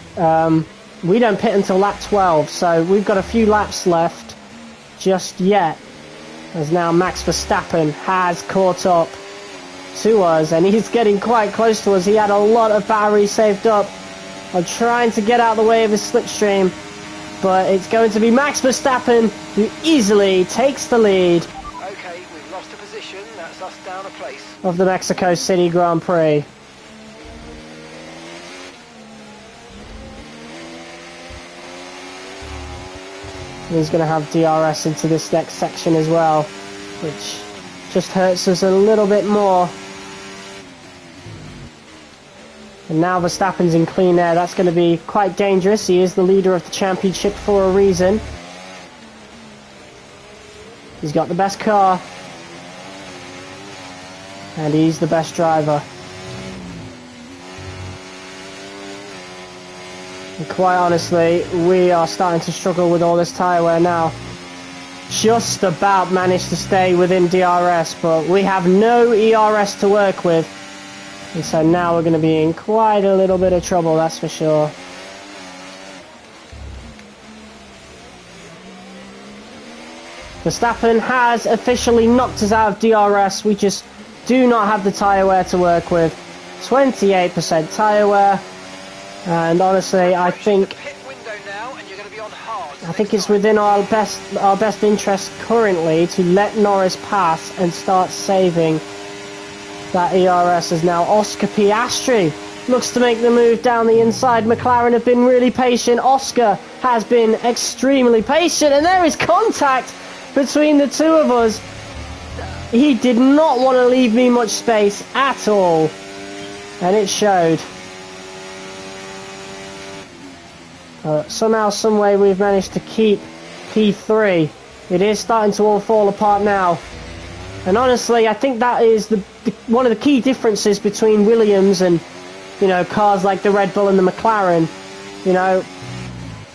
we don't pit until lap 12, so we've got a few laps left just yet, as now Max Verstappen has caught up to us, and he's getting quite close to us. He had a lot of battery saved up. I'm trying to get out of the way of his slipstream, but it's going to be Max Verstappen who easily takes the lead. Okay, we've lost a position. That's us down a place. Of the Mexico City Grand Prix. He's going to have DRS into this next section as well, which just hurts us a little bit more. And now Verstappen's in clean air. That's going to be quite dangerous. He is the leader of the championship for a reason. He's got the best car, and he's the best driver. And quite honestly, we are starting to struggle with all this tyre wear now. Just about managed to stay within DRS, but we have no ERS to work with. And so now we're going to be in quite a little bit of trouble, that's for sure. Verstappen has officially knocked us out of DRS. We just do not have the tyre wear to work with. 28% tyre wear. And honestly, I think it's within our best interest currently to let Norris pass and start saving that ERS, as now Oscar Piastri looks to make the move down the inside. McLaren have been really patient. Oscar has been extremely patient, and there is contact between the two of us. He did not want to leave me much space at all, and it showed. Somehow, someway, we've managed to keep P3. It is starting to all fall apart now. And honestly, I think that is one of the key differences between Williams and, you know, cars like the Red Bull and the McLaren. You know,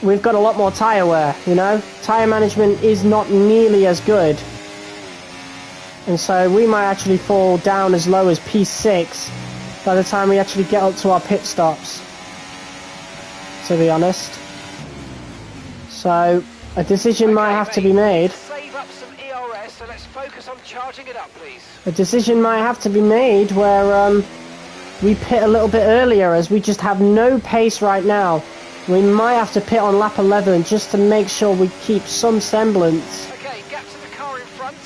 we've got a lot more tyre wear, you know. Tyre management is not nearly as good. And so we might actually fall down as low as P6 by the time we actually get up to our pit stops, to be honest. So a decision might have to be made. Save up some ERS, so let's focus on charging it up, please. A decision might have to be made where we pit a little bit earlier, as we just have no pace right now. We might have to pit on lap 11 just to make sure we keep some semblance Gap to the car in front.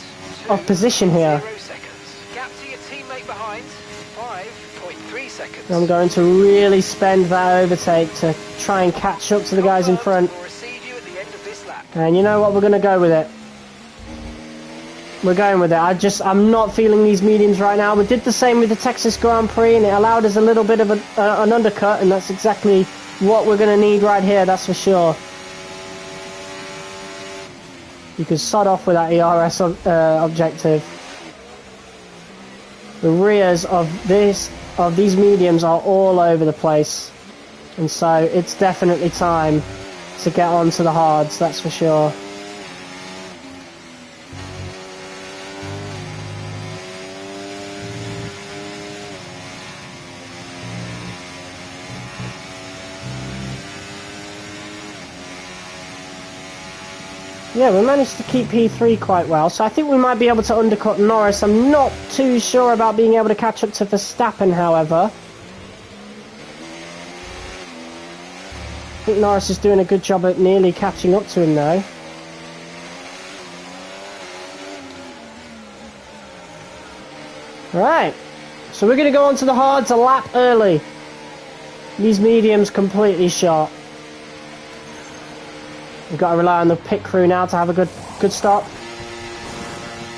of position here. 0 seconds. Gap to your teammate behind. 5.3 seconds. seconds. I'm going to really spend that overtake to try and catch up to the guys in front. We'll receive you at the end of this lap. And you know what? We're going to go with it. We're going with it. I'm not feeling these mediums right now. We did the same with the Texas Grand Prix, and it allowed us a little bit of an undercut, and that's exactly what we're going to need right here, that's for sure. You can sod off with that ERS objective. The rears of these mediums are all over the place, and so it's definitely time to get onto the hards, that's for sure. Yeah, we managed to keep P3 quite well, so I think we might be able to undercut Norris. I'm not too sure about being able to catch up to Verstappen, however. I think Norris is doing a good job at nearly catching up to him, though. Right, so we're going to go on to the hards a lap early. These mediums completely shot. We've got to rely on the pit crew now to have a good stop.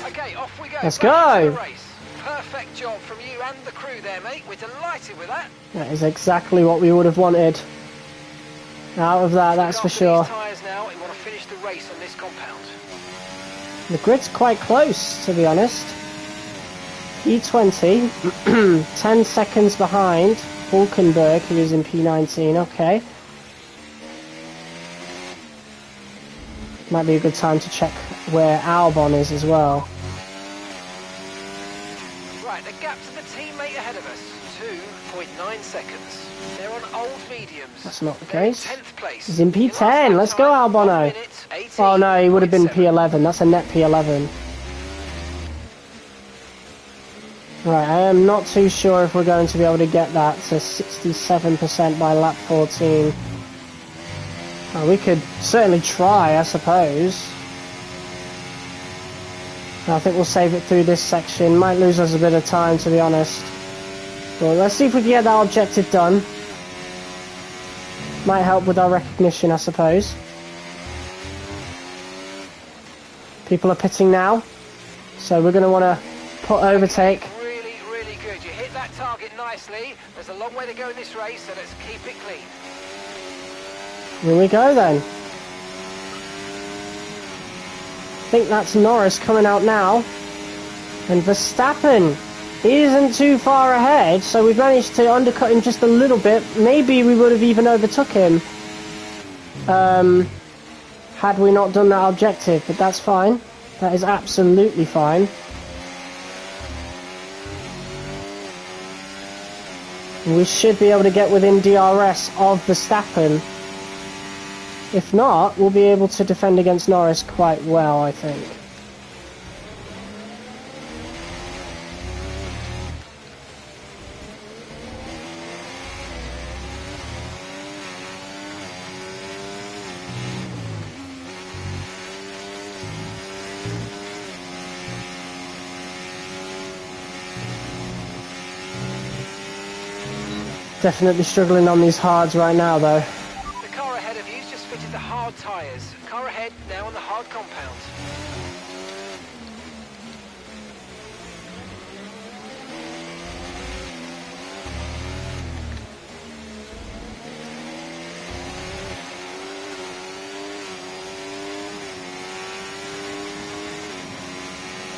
Okay, off we go. Let's go. Perfect job from you and the crew there, mate. We're delighted with that. That is exactly what we would have wanted out of that, that's for sure. Tyres now. We want to finish the race on this compound. The grid's quite close, to be honest. E20, 10 seconds behind Hulkenberg, who is in P19. Okay. Might be a good time to check where Albon is as well. Right, the gap to the teammate ahead of us, 2.9 seconds. They're on old mediums. That's not the case. 10th place. He's in P10. Let's go, Albono. Oh no, he would have been P11. That's a net P11. Right, I am not too sure if we're going to be able to get that to 67% by lap 14. Oh, we could certainly try, I suppose. I think we'll save it through this section. Might lose us a bit of time, to be honest. But let's see if we can get that objective done. Might help with our recognition, I suppose. People are pitting now, so we're going to want to put overtake. Really, really good. You hit that target nicely. There's a long way to go in this race, so let's keep it clean. Here we go then. I think that's Norris coming out now. And Verstappen isn't too far ahead, so we've managed to undercut him just a little bit. Maybe we would have even overtook him had we not done that objective, but that's fine. That is absolutely fine. We should be able to get within DRS of Verstappen. If not, we'll be able to defend against Norris quite well, I think. Definitely struggling on these hards right now, though. The car ahead of you's just fitted the hard tyres. Car ahead now on the hard compound.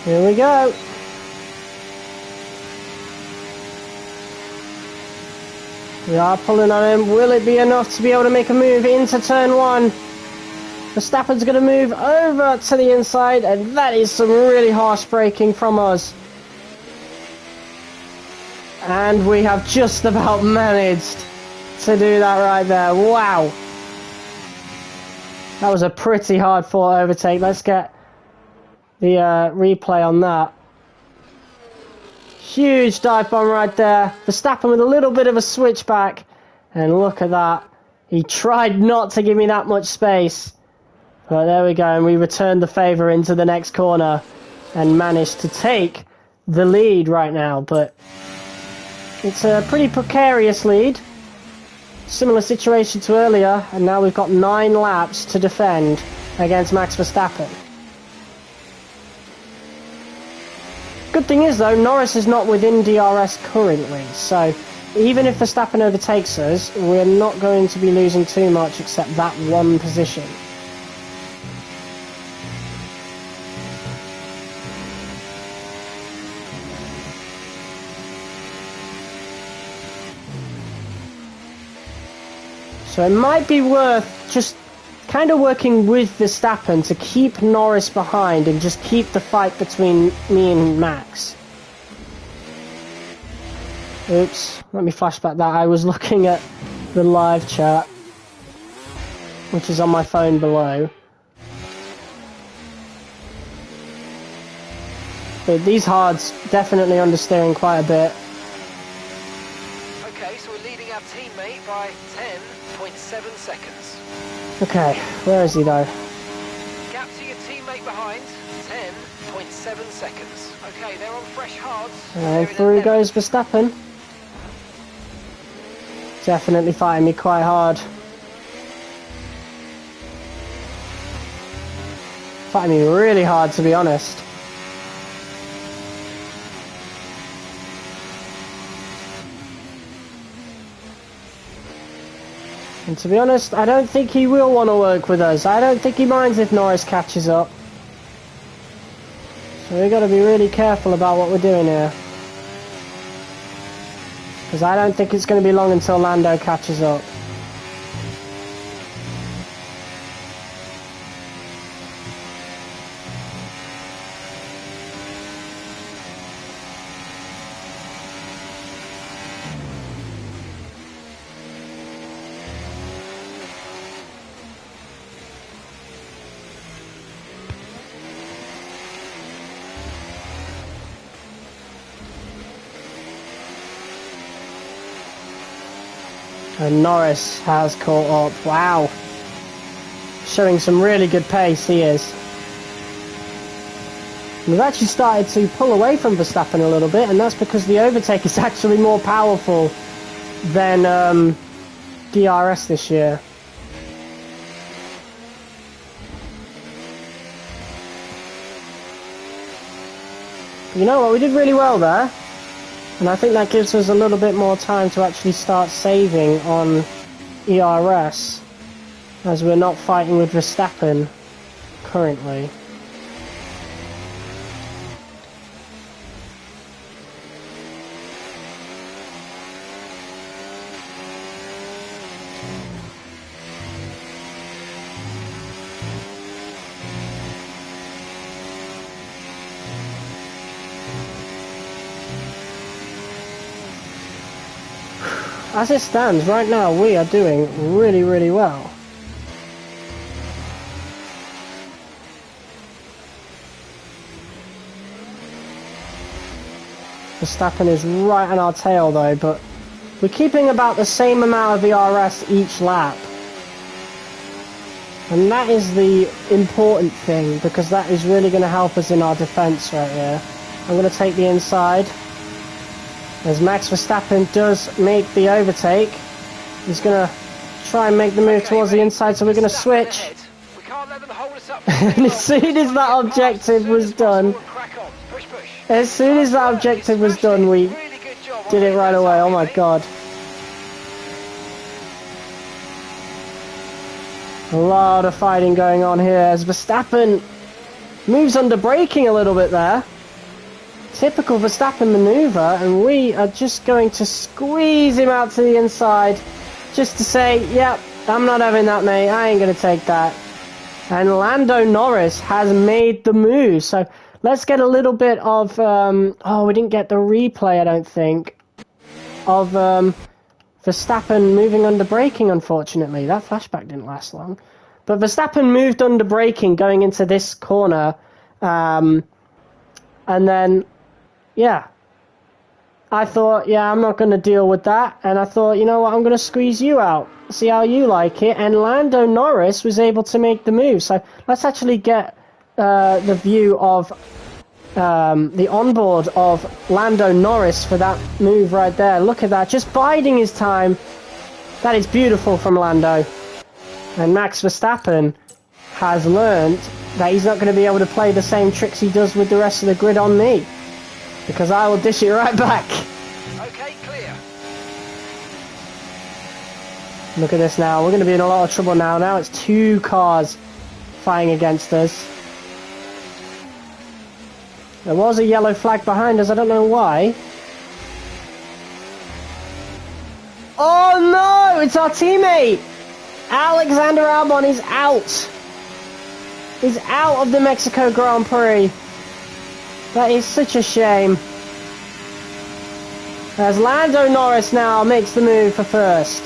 Here we go. We are pulling on him. Will it be enough to be able to make a move into turn one? Verstappen's going to move over to the inside, and that is some really harsh braking from us. And we have just about managed to do that right there. Wow. That was a pretty hard fought overtake. Let's get the replay on that. Huge dive bomb right there. Verstappen with a little bit of a switchback. And look at that. He tried not to give me that much space. But there we go. And we returned the favour into the next corner. And managed to take the lead right now. But It's a pretty precarious lead. Similar situation to earlier, and now we've got 9 laps to defend against Max Verstappen. Good thing is though, Norris is not within DRS currently, so even if Verstappen overtakes us, we're not going to be losing too much except that one position. So it might be worth just kind of working with Verstappen to keep Norris behind and just keep the fight between me and Max. Oops, let me flash back that. I was looking at the live chat, which is on my phone below. But these hards definitely understeering quite a bit. Okay, so we're leading our teammate by 10.7 seconds. Okay, where is he though? Gap to your teammate behind, 10.7 seconds. Okay, they're on fresh hards. And through goes Verstappen. Definitely fighting me quite hard. Fighting me really hard, to be honest. And to be honest, I don't think he will want to work with us. I don't think he minds if Norris catches up. So we've got to be really careful about what we're doing here. Because I don't think it's going to be long until Lando catches up. And Norris has caught up. Wow. Showing some really good pace, he is. We've actually started to pull away from Verstappen a little bit, and that's because the overtake is actually more powerful than DRS this year. You know what, we did really well there. And I think that gives us a little bit more time to actually start saving on ERS, as we're not fighting with Verstappen currently. As it stands right now, we are doing really, really well. Verstappen is right on our tail though, but we're keeping about the same amount of ERS each lap. And that is the important thing, because that is really going to help us in our defence right here. I'm going to take the inside. As Max Verstappen does make the overtake, he's going to try and make the move towards the inside, so we're going to switch. And as soon as that objective was done, we did it right away. Oh my god. A lot of fighting going on here as Verstappen moves under braking a little bit there. Typical Verstappen maneuver, and we are just going to squeeze him out to the inside just to say, yep, I'm not having that, mate, I ain't going to take that. And Lando Norris has made the move, so let's get a little bit of, oh, we didn't get the replay, I don't think, of Verstappen moving under braking, unfortunately. That flashback didn't last long. But Verstappen moved under braking going into this corner, and then yeah, I thought, yeah, I'm not going to deal with that. And I thought, you know what, I'm going to squeeze you out. See how you like it. And Lando Norris was able to make the move. So let's actually get the view of the onboard of Lando Norris for that move right there. Look at that, just biding his time. That is beautiful from Lando. And Max Verstappen has learned that he's not going to be able to play the same tricks he does with the rest of the grid on me, because I will dish it right back. Okay, clear. Look at this now. We're going to be in a lot of trouble now. Now it's 2 cars fighting against us. There was a yellow flag behind us. I don't know why. Oh no! It's our teammate! Alexander Albon is out. He's out of the Mexico Grand Prix. That is such a shame. As Lando Norris now makes the move for first.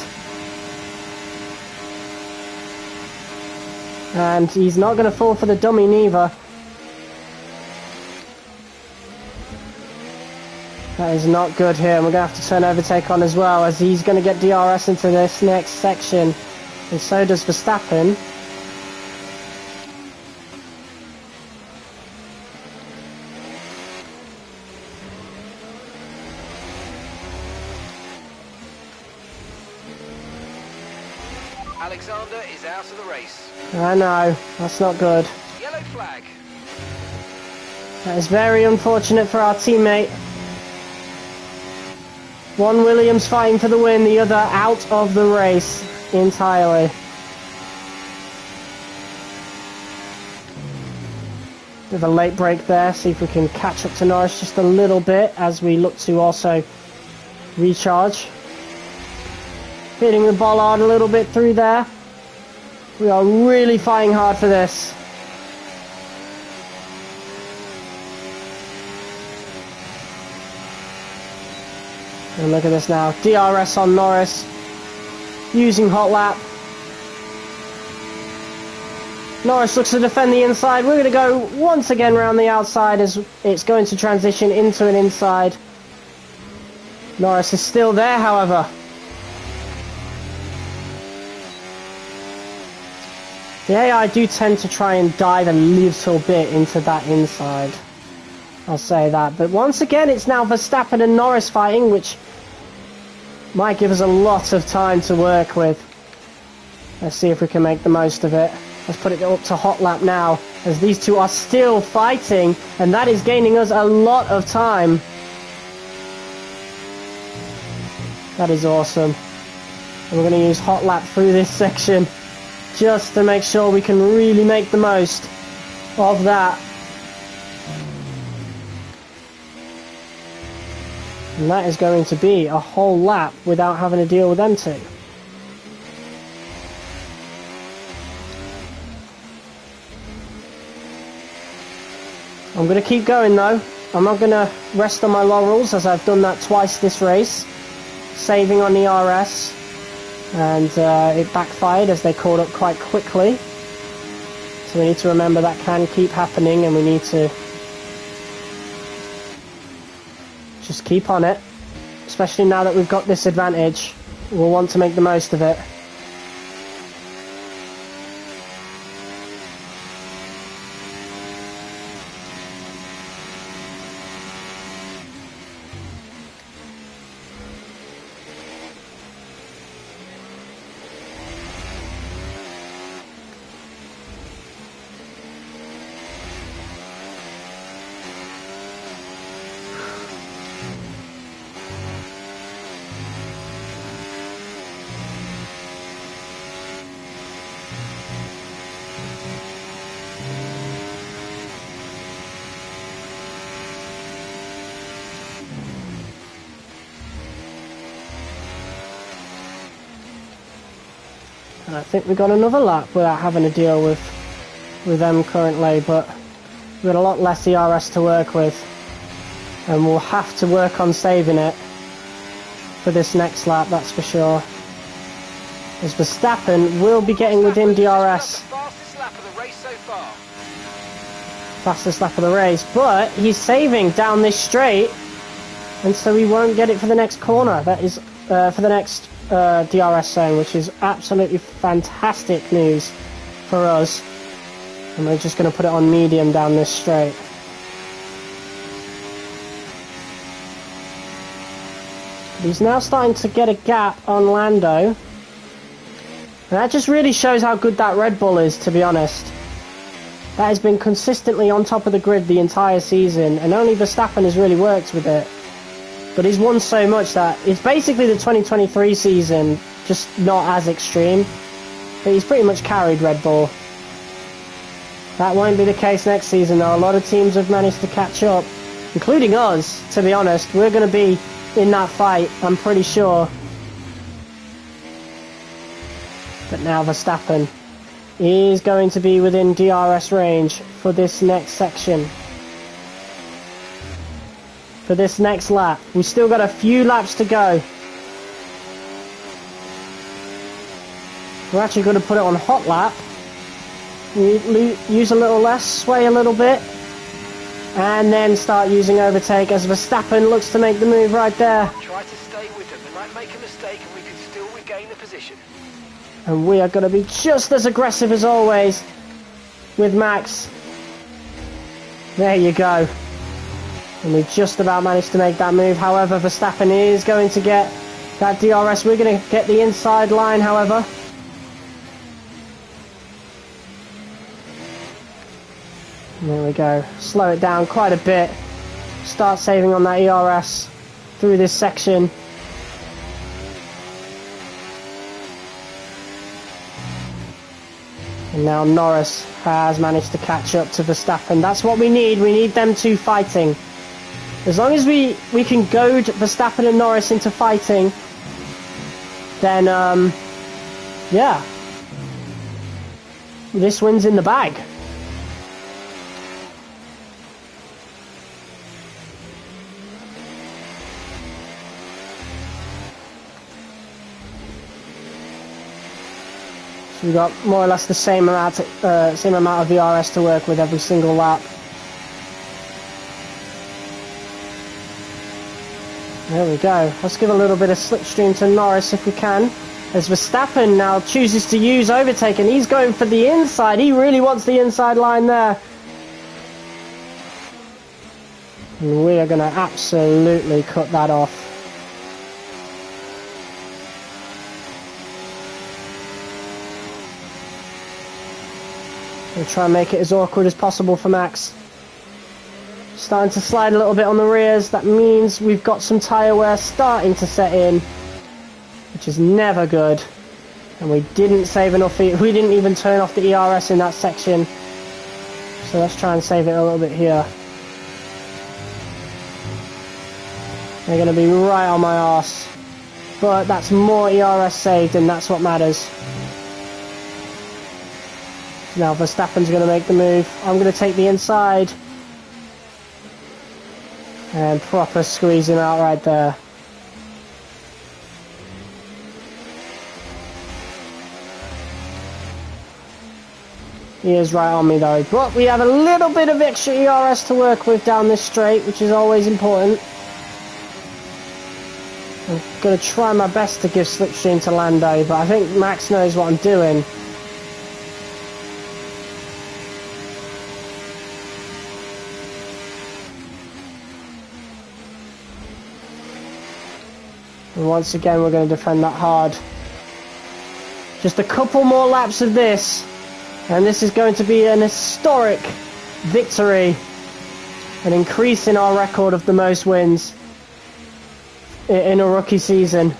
And he's not going to fall for the dummy neither. That is not good here. We're going to have to turn overtake on as well, as he's going to get DRS into this next section. And so does Verstappen. Alexander is out of the race. I know, that's not good. Yellow flag. That is very unfortunate for our teammate. One Williams fighting for the win, the other out of the race entirely. Bit of a late break there, see if we can catch up to Norris just a little bit as we look to also recharge. Hitting the bollard a little bit through there. We are really fighting hard for this. And look at this now. DRS on Norris. Using hot lap. Norris looks to defend the inside. We're going to go once again round the outside as it's going to transition into an inside. Norris is still there, however. The AI do tend to try and dive a little bit into that inside. I'll say that. But once again, it's now Verstappen and Norris fighting, which might give us a lot of time to work with. Let's see if we can make the most of it. Let's put it up to hot lap now, as these two are still fighting, and that is gaining us a lot of time. That is awesome. And we're going to use hot lap through this section, just to make sure we can really make the most of that. And that is going to be a whole lap without having to deal with them two. I'm going to keep going though. I'm not going to rest on my laurels, as I've done that twice this race. Saving on the RS. And it backfired as they caught up quite quickly. So we need to remember that can keep happening, and we need to just keep on it. Especially now that we've got this advantage, we'll want to make the most of it. And I think we got another lap without having to deal with them currently, but we've got a lot less ERS to work with, and we'll have to work on saving it for this next lap, that's for sure. As Verstappen will be getting within DRS. Fastest lap of the race so far. Fastest lap of the race, but he's saving down this straight, and so he won't get it for the next corner. That is for the next DRS zone, which is absolutely fantastic news for us. And we're just going to put it on medium down this straight. He's now starting to get a gap on Lando. And that just really shows how good that Red Bull is, to be honest. That has been consistently on top of the grid the entire season, and only Verstappen has really worked with it. But he's won so much that it's basically the 2023 season, just not as extreme. But he's pretty much carried Red Bull. That won't be the case next season though. A lot of teams have managed to catch up, including us, to be honest. We're going to be in that fight, I'm pretty sure. But now Verstappen is going to be within DRS range for this next section. For this next lap. We've still got a few laps to go. We're actually going to put it on hot lap. Use a little less, sway a little bit, and then start using overtake as Verstappen looks to make the move right there. Try to stay with them. They might make a mistake and we can still regain the position. And we are going to be just as aggressive as always with Max. There you go. And we just about managed to make that move. However, Verstappen is going to get that DRS. We're going to get the inside line, however. There we go. Slow it down quite a bit. Start saving on that ERS through this section. And now Norris has managed to catch up to Verstappen. That's what we need. We need them two fighting. As long as we can goad Verstappen and Norris into fighting, then, yeah. This win's in the bag. So we've got more or less the same amount of VRS to work with every single lap. There we go. Let's give a little bit of slipstream to Norris if we can. As Verstappen now chooses to use overtake, and he's going for the inside. He really wants the inside line there. And we are going to absolutely cut that off. We'll try and make it as awkward as possible for Max. Starting to slide a little bit on the rears. That means we've got some tyre wear starting to set in, which is never good. And we didn't save enough. We didn't even turn off the ERS in that section. So let's try and save it a little bit here. They're going to be right on my arse. But that's more ERS saved, and that's what matters. Now Verstappen's going to make the move. I'm going to take the inside. And proper squeeze him out right there. He is right on me though. But we have a little bit of extra ERS to work with down this straight, which is always important. I'm going to try my best to give slipstream to Lando, but I think Max knows what I'm doing. And once again, we're going to defend that hard. Just a couple more laps of this, and this is going to be an historic victory, an increase in our record of the most wins in a rookie season.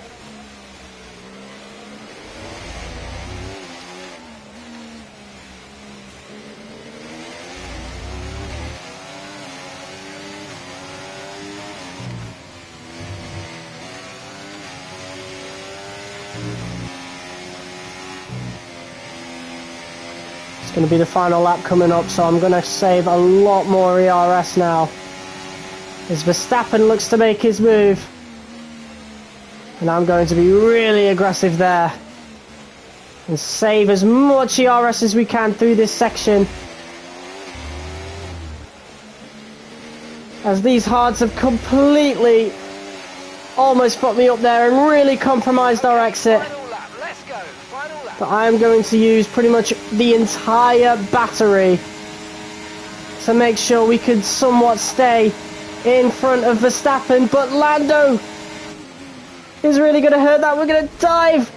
It's going to be the final lap coming up, so I'm going to save a lot more ERS now. As Verstappen looks to make his move. And I'm going to be really aggressive there. And save as much ERS as we can through this section. As these hards have completely almost put me up there and really compromised our exit. But I am going to use pretty much the entire battery to make sure we can somewhat stay in front of Verstappen. But Lando is really going to hurt that. We're going to dive.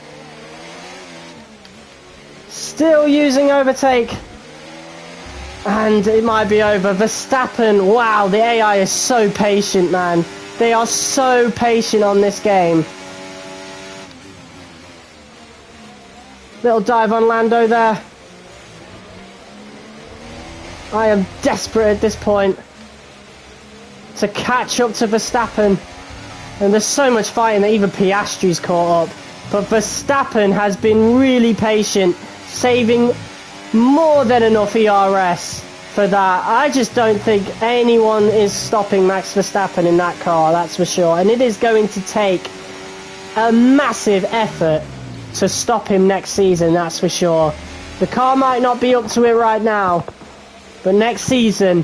Still using overtake. And it might be over. Verstappen, wow, the AI is so patient, man. They are so patient on this game. Little dive on Lando there. I am desperate at this point to catch up to Verstappen. And there's so much fighting that even Piastri's caught up. But Verstappen has been really patient, saving more than enough ERS for that. I just don't think anyone is stopping Max Verstappen in that car, that's for sure. And it is going to take a massive effort to stop him next season, that's for sure. The car might not be up to it right now, but next season,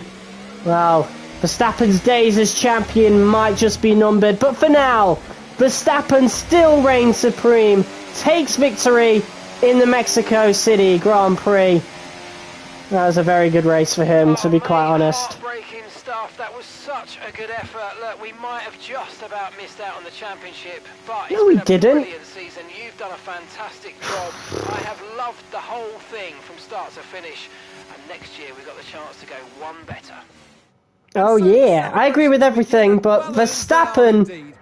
well, Verstappen's days as champion might just be numbered. But for now, Verstappen still reigns supreme, takes victory in the Mexico City Grand Prix. That was a very good race for him, to be quite honest. Heartbreaking stuff. That was such a good effort. Look, we might have just about missed out on the championship, but No, we it's been a didn't. brilliant season. You've done a fantastic job. I have loved the whole thing from start to finish. And next year we've got the chance to go one better. Oh yeah, I agree with everything, but Verstappen,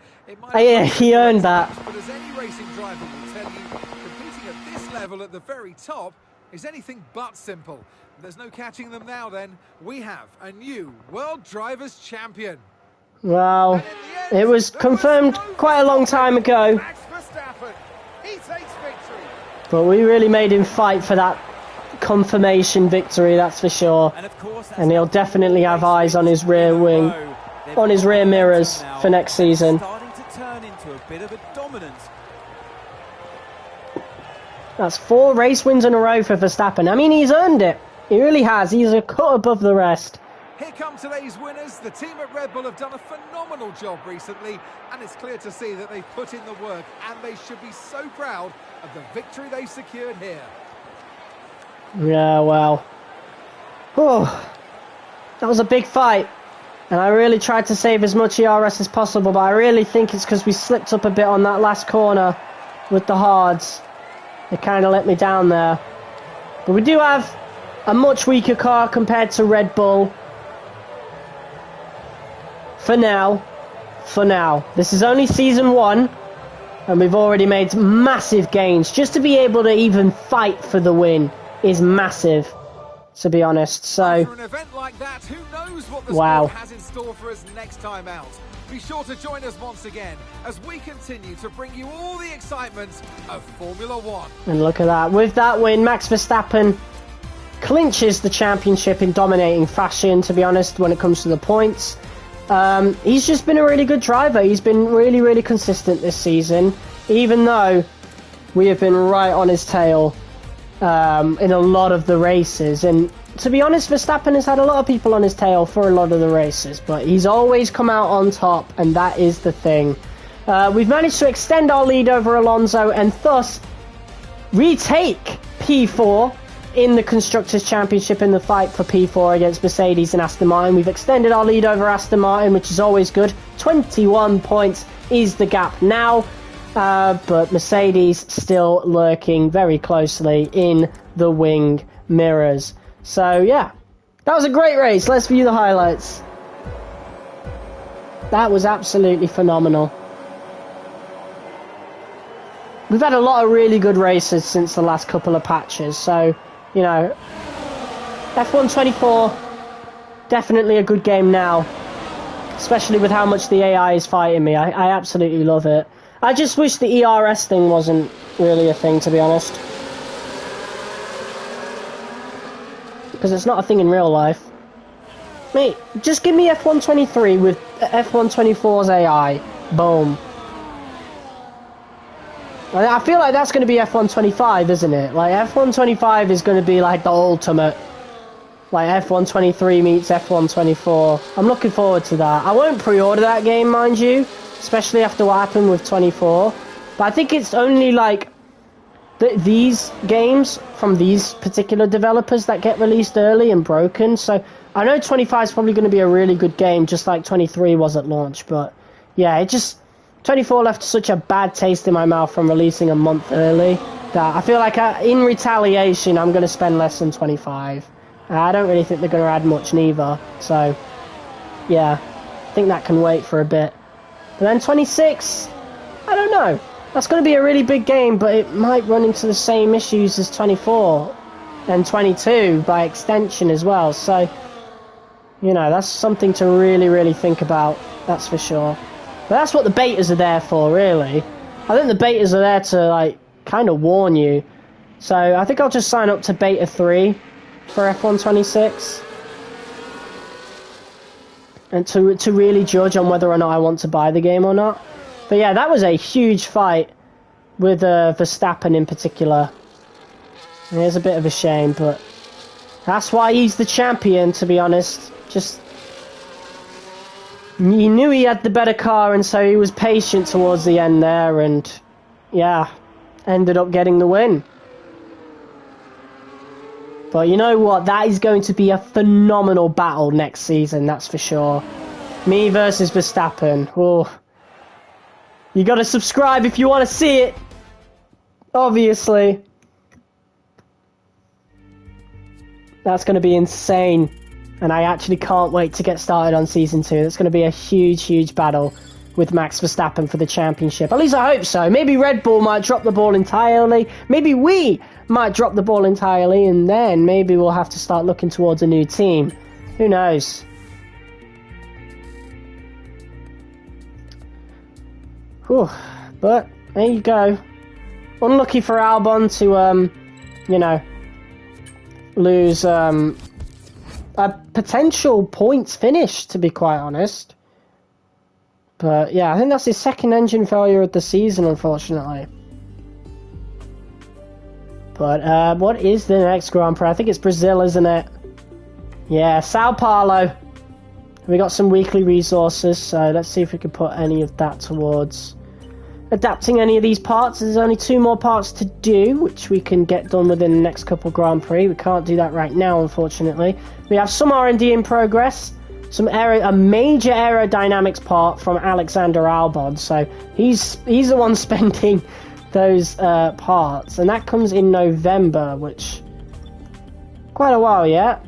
yeah, he earned that. But as any racing driver will tell you, competing at this level at the very top is anything but simple. There's no catching them now then. We have a new World Drivers' Champion. Well, it was confirmed quite a long time ago, Max Verstappen, he takes victory. but we really made him fight for that confirmation victory, that's for sure. And of course, And he'll definitely have eyes on his rear wing, on his rear mirrors for next season. Starting to turn into a bit of a dominance. That's 4 race wins in a row for Verstappen. I mean, he's earned it. He really has. He's a cut above the rest. Here come today's winners. The team at Red Bull have done a phenomenal job recently, and it's clear to see that they've put in the work, and they should be so proud of the victory they've secured here. Yeah, well. Oh, that was a big fight. And I really tried to save as much ERS as possible, but I really think it's because we slipped up a bit on that last corner with the hards. It kind of let me down there. But we do have a much weaker car compared to Red Bull. For now. For now. This is only Season 1. And we've already made massive gains. Just to be able to even fight for the win is massive, to be honest. So, After an event like that, who knows what the sport has in store for us next time out. Be sure to join us once again as we continue to bring you all the excitement of Formula One. and look at that. With that win, Max Verstappen clinches the championship in dominating fashion, to be honest, when it comes to the points. He's just been a really good driver. He's been really, really consistent this season, even though we have been right on his tail in a lot of the races. And to be honest, Verstappen has had a lot of people on his tail for a lot of the races, but he's always come out on top, and that is the thing. We've managed to extend our lead over Alonso and thus retake P4 in the Constructors' Championship in the fight for P4 against Mercedes and Aston Martin. We've extended our lead over Aston Martin, which is always good. 21 points is the gap now. But Mercedes still lurking very closely in the wing mirrors. So, yeah, that was a great race. Let's view the highlights. That was absolutely phenomenal. We've had a lot of really good races since the last couple of patches. So, you know, F1 24, definitely a good game now. Especially with how much the AI is fighting me. I absolutely love it. I just wish the ERS thing wasn't really a thing, to be honest. Because it's not a thing in real life. Mate, just give me F1 23 with F1 24's AI. Boom. I feel like that's going to be F1 25, isn't it? Like, F1 25 is going to be like the ultimate. Like, F1 23 meets F1 24. I'm looking forward to that. I won't pre-order that game, mind you. Especially after what happened with 24. But I think it's only like these games from these particular developers that get released early and broken. So I know 25 is probably going to be a really good game, just like 23 was at launch. But yeah, it just 24 left such a bad taste in my mouth from releasing a month early that I feel like in retaliation I'm going to spend less than 25. I don't really think they're going to add much neither. So, yeah, I think that can wait for a bit. But then 26, I don't know. That's going to be a really big game, but it might run into the same issues as 24 and 22 by extension as well. So, you know, that's something to really, really think about. That's for sure. But that's what the betas are there for, really. I think the betas are there to, like, kind of warn you. So I think I'll just sign up to beta 3 for F1 26. And to really judge on whether or not I want to buy the game or not. But yeah, that was a huge fight with Verstappen in particular. It is a bit of a shame, but that's why he's the champion, to be honest. Just, he knew he had the better car, and so he was patient towards the end there, and yeah, ended up getting the win. But you know what? That is going to be a phenomenal battle next season, that's for sure. Me versus Verstappen. Oh, you got to subscribe if you want to see it. Obviously. That's going to be insane. And I actually can't wait to get started on Season 2. It's going to be a huge, huge battle with Max Verstappen for the championship. At least I hope so. Maybe Red Bull might drop the ball entirely. Maybe we might drop the ball entirely. And then maybe we'll have to start looking towards a new team. Who knows? Whew. But there you go. Unlucky for Albon to, you know, lose a potential points finish, to be quite honest. But yeah, I think that's his second engine failure of the season, unfortunately. But what is the next Grand Prix? I think it's Brazil, isn't it? Yeah, Sao Paulo. We got some weekly resources, so let's see if we can put any of that towards adapting any of these parts. There's only 2 more parts to do, which we can get done within the next couple Grand Prix. We can't do that right now, unfortunately. We have some R&D in progress, a major aerodynamics part from Alexander Albon, so he's the one spending those parts, and that comes in November, which quite a while yet.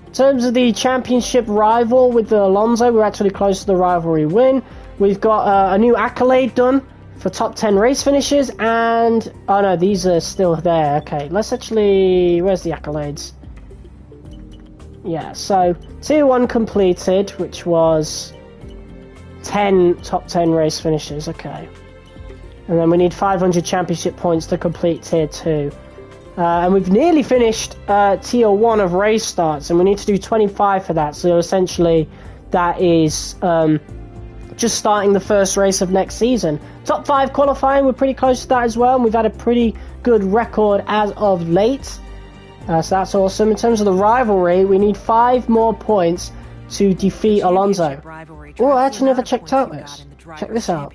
In terms of the championship rival with Alonso, we're actually close to the rivalry win. We've got a new accolade done for top 10 race finishes, and oh no, these are still there. Okay, let's actually, where's the accolades? Yeah, so tier 1 completed, which was 10 top 10 race finishes. Okay, and then we need 500 championship points to complete tier 2, and we've nearly finished tier 1 of race starts, and we need to do 25 for that. So essentially that is just starting the first race of next season. Top 5 qualifying, we're pretty close to that as well, and we've had a pretty good record as of late, so that's awesome. In terms of the rivalry, we need 5 more points to defeat Alonso. Oh, I actually never checked out this. Check this out.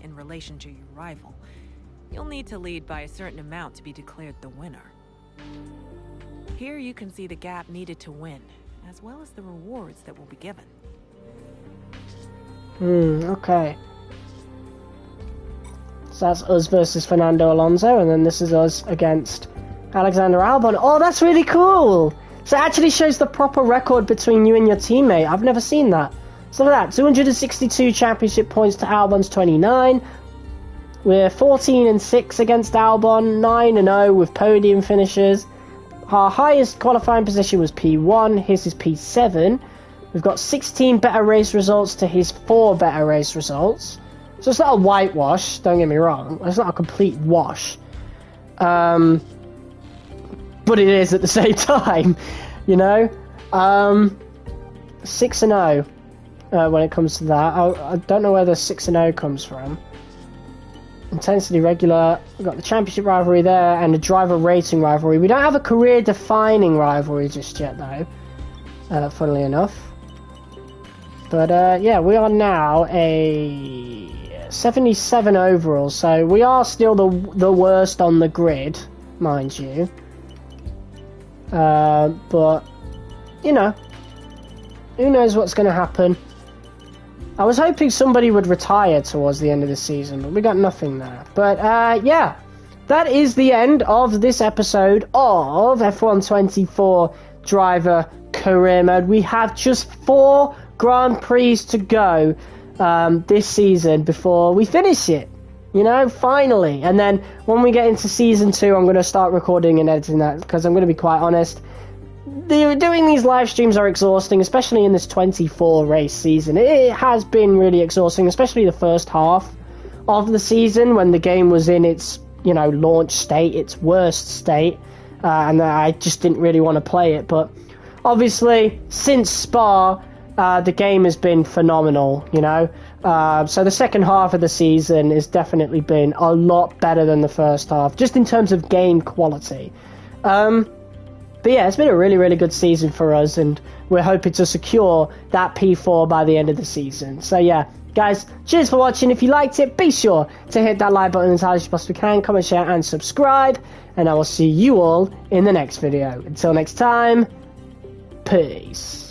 In relation to your rival, you'll need to lead by a certain amount to be declared the winner. Here you can see the gap needed to win, as well as the rewards that will be given. Okay. So that's us versus Fernando Alonso, and then this is us against Alexander Albon. Oh, that's really cool! So it actually shows the proper record between you and your teammate. I've never seen that. So look at that, 262 championship points to Albon's 29. We're 14-6 against Albon, 9-0 with podium finishes. Our highest qualifying position was P1, his is P7. We've got 16 better race results to his 4 better race results. So it's not a whitewash, don't get me wrong. It's not a complete wash. But it is at the same time, you know? 6-0 when it comes to that. I don't know where the 6-0 comes from. Intensity regular. We've got the championship rivalry there and the driver rating rivalry. We don't have a career-defining rivalry just yet, though. Funnily enough. But yeah, we are now a 77 overall, so we are still the worst on the grid, mind you. But, you know, who knows what's going to happen. I was hoping somebody would retire towards the end of the season, but we got nothing there. But yeah, that is the end of this episode of F1 24 Driver Career Mode. We have just 4 Grand Prix to go this season before we finish it. You know, finally. And then when we get into Season 2, I'm going to start recording and editing that, because I'm going to be quite honest, doing these live streams are exhausting, especially in this 24 race season. It has been really exhausting, especially the first half of the season when the game was in its, you know, launch state, its worst state, and I just didn't really want to play it. But obviously, since Spa, the game has been phenomenal, you know. So the second half of the season has definitely been a lot better than the first half, just in terms of game quality. But yeah, it's been a really, really good season for us, and we're hoping to secure that P4 by the end of the season. So yeah, guys, cheers for watching. If you liked it, be sure to hit that like button as hard as you possibly can, comment, share, and subscribe, and I will see you all in the next video. Until next time, peace.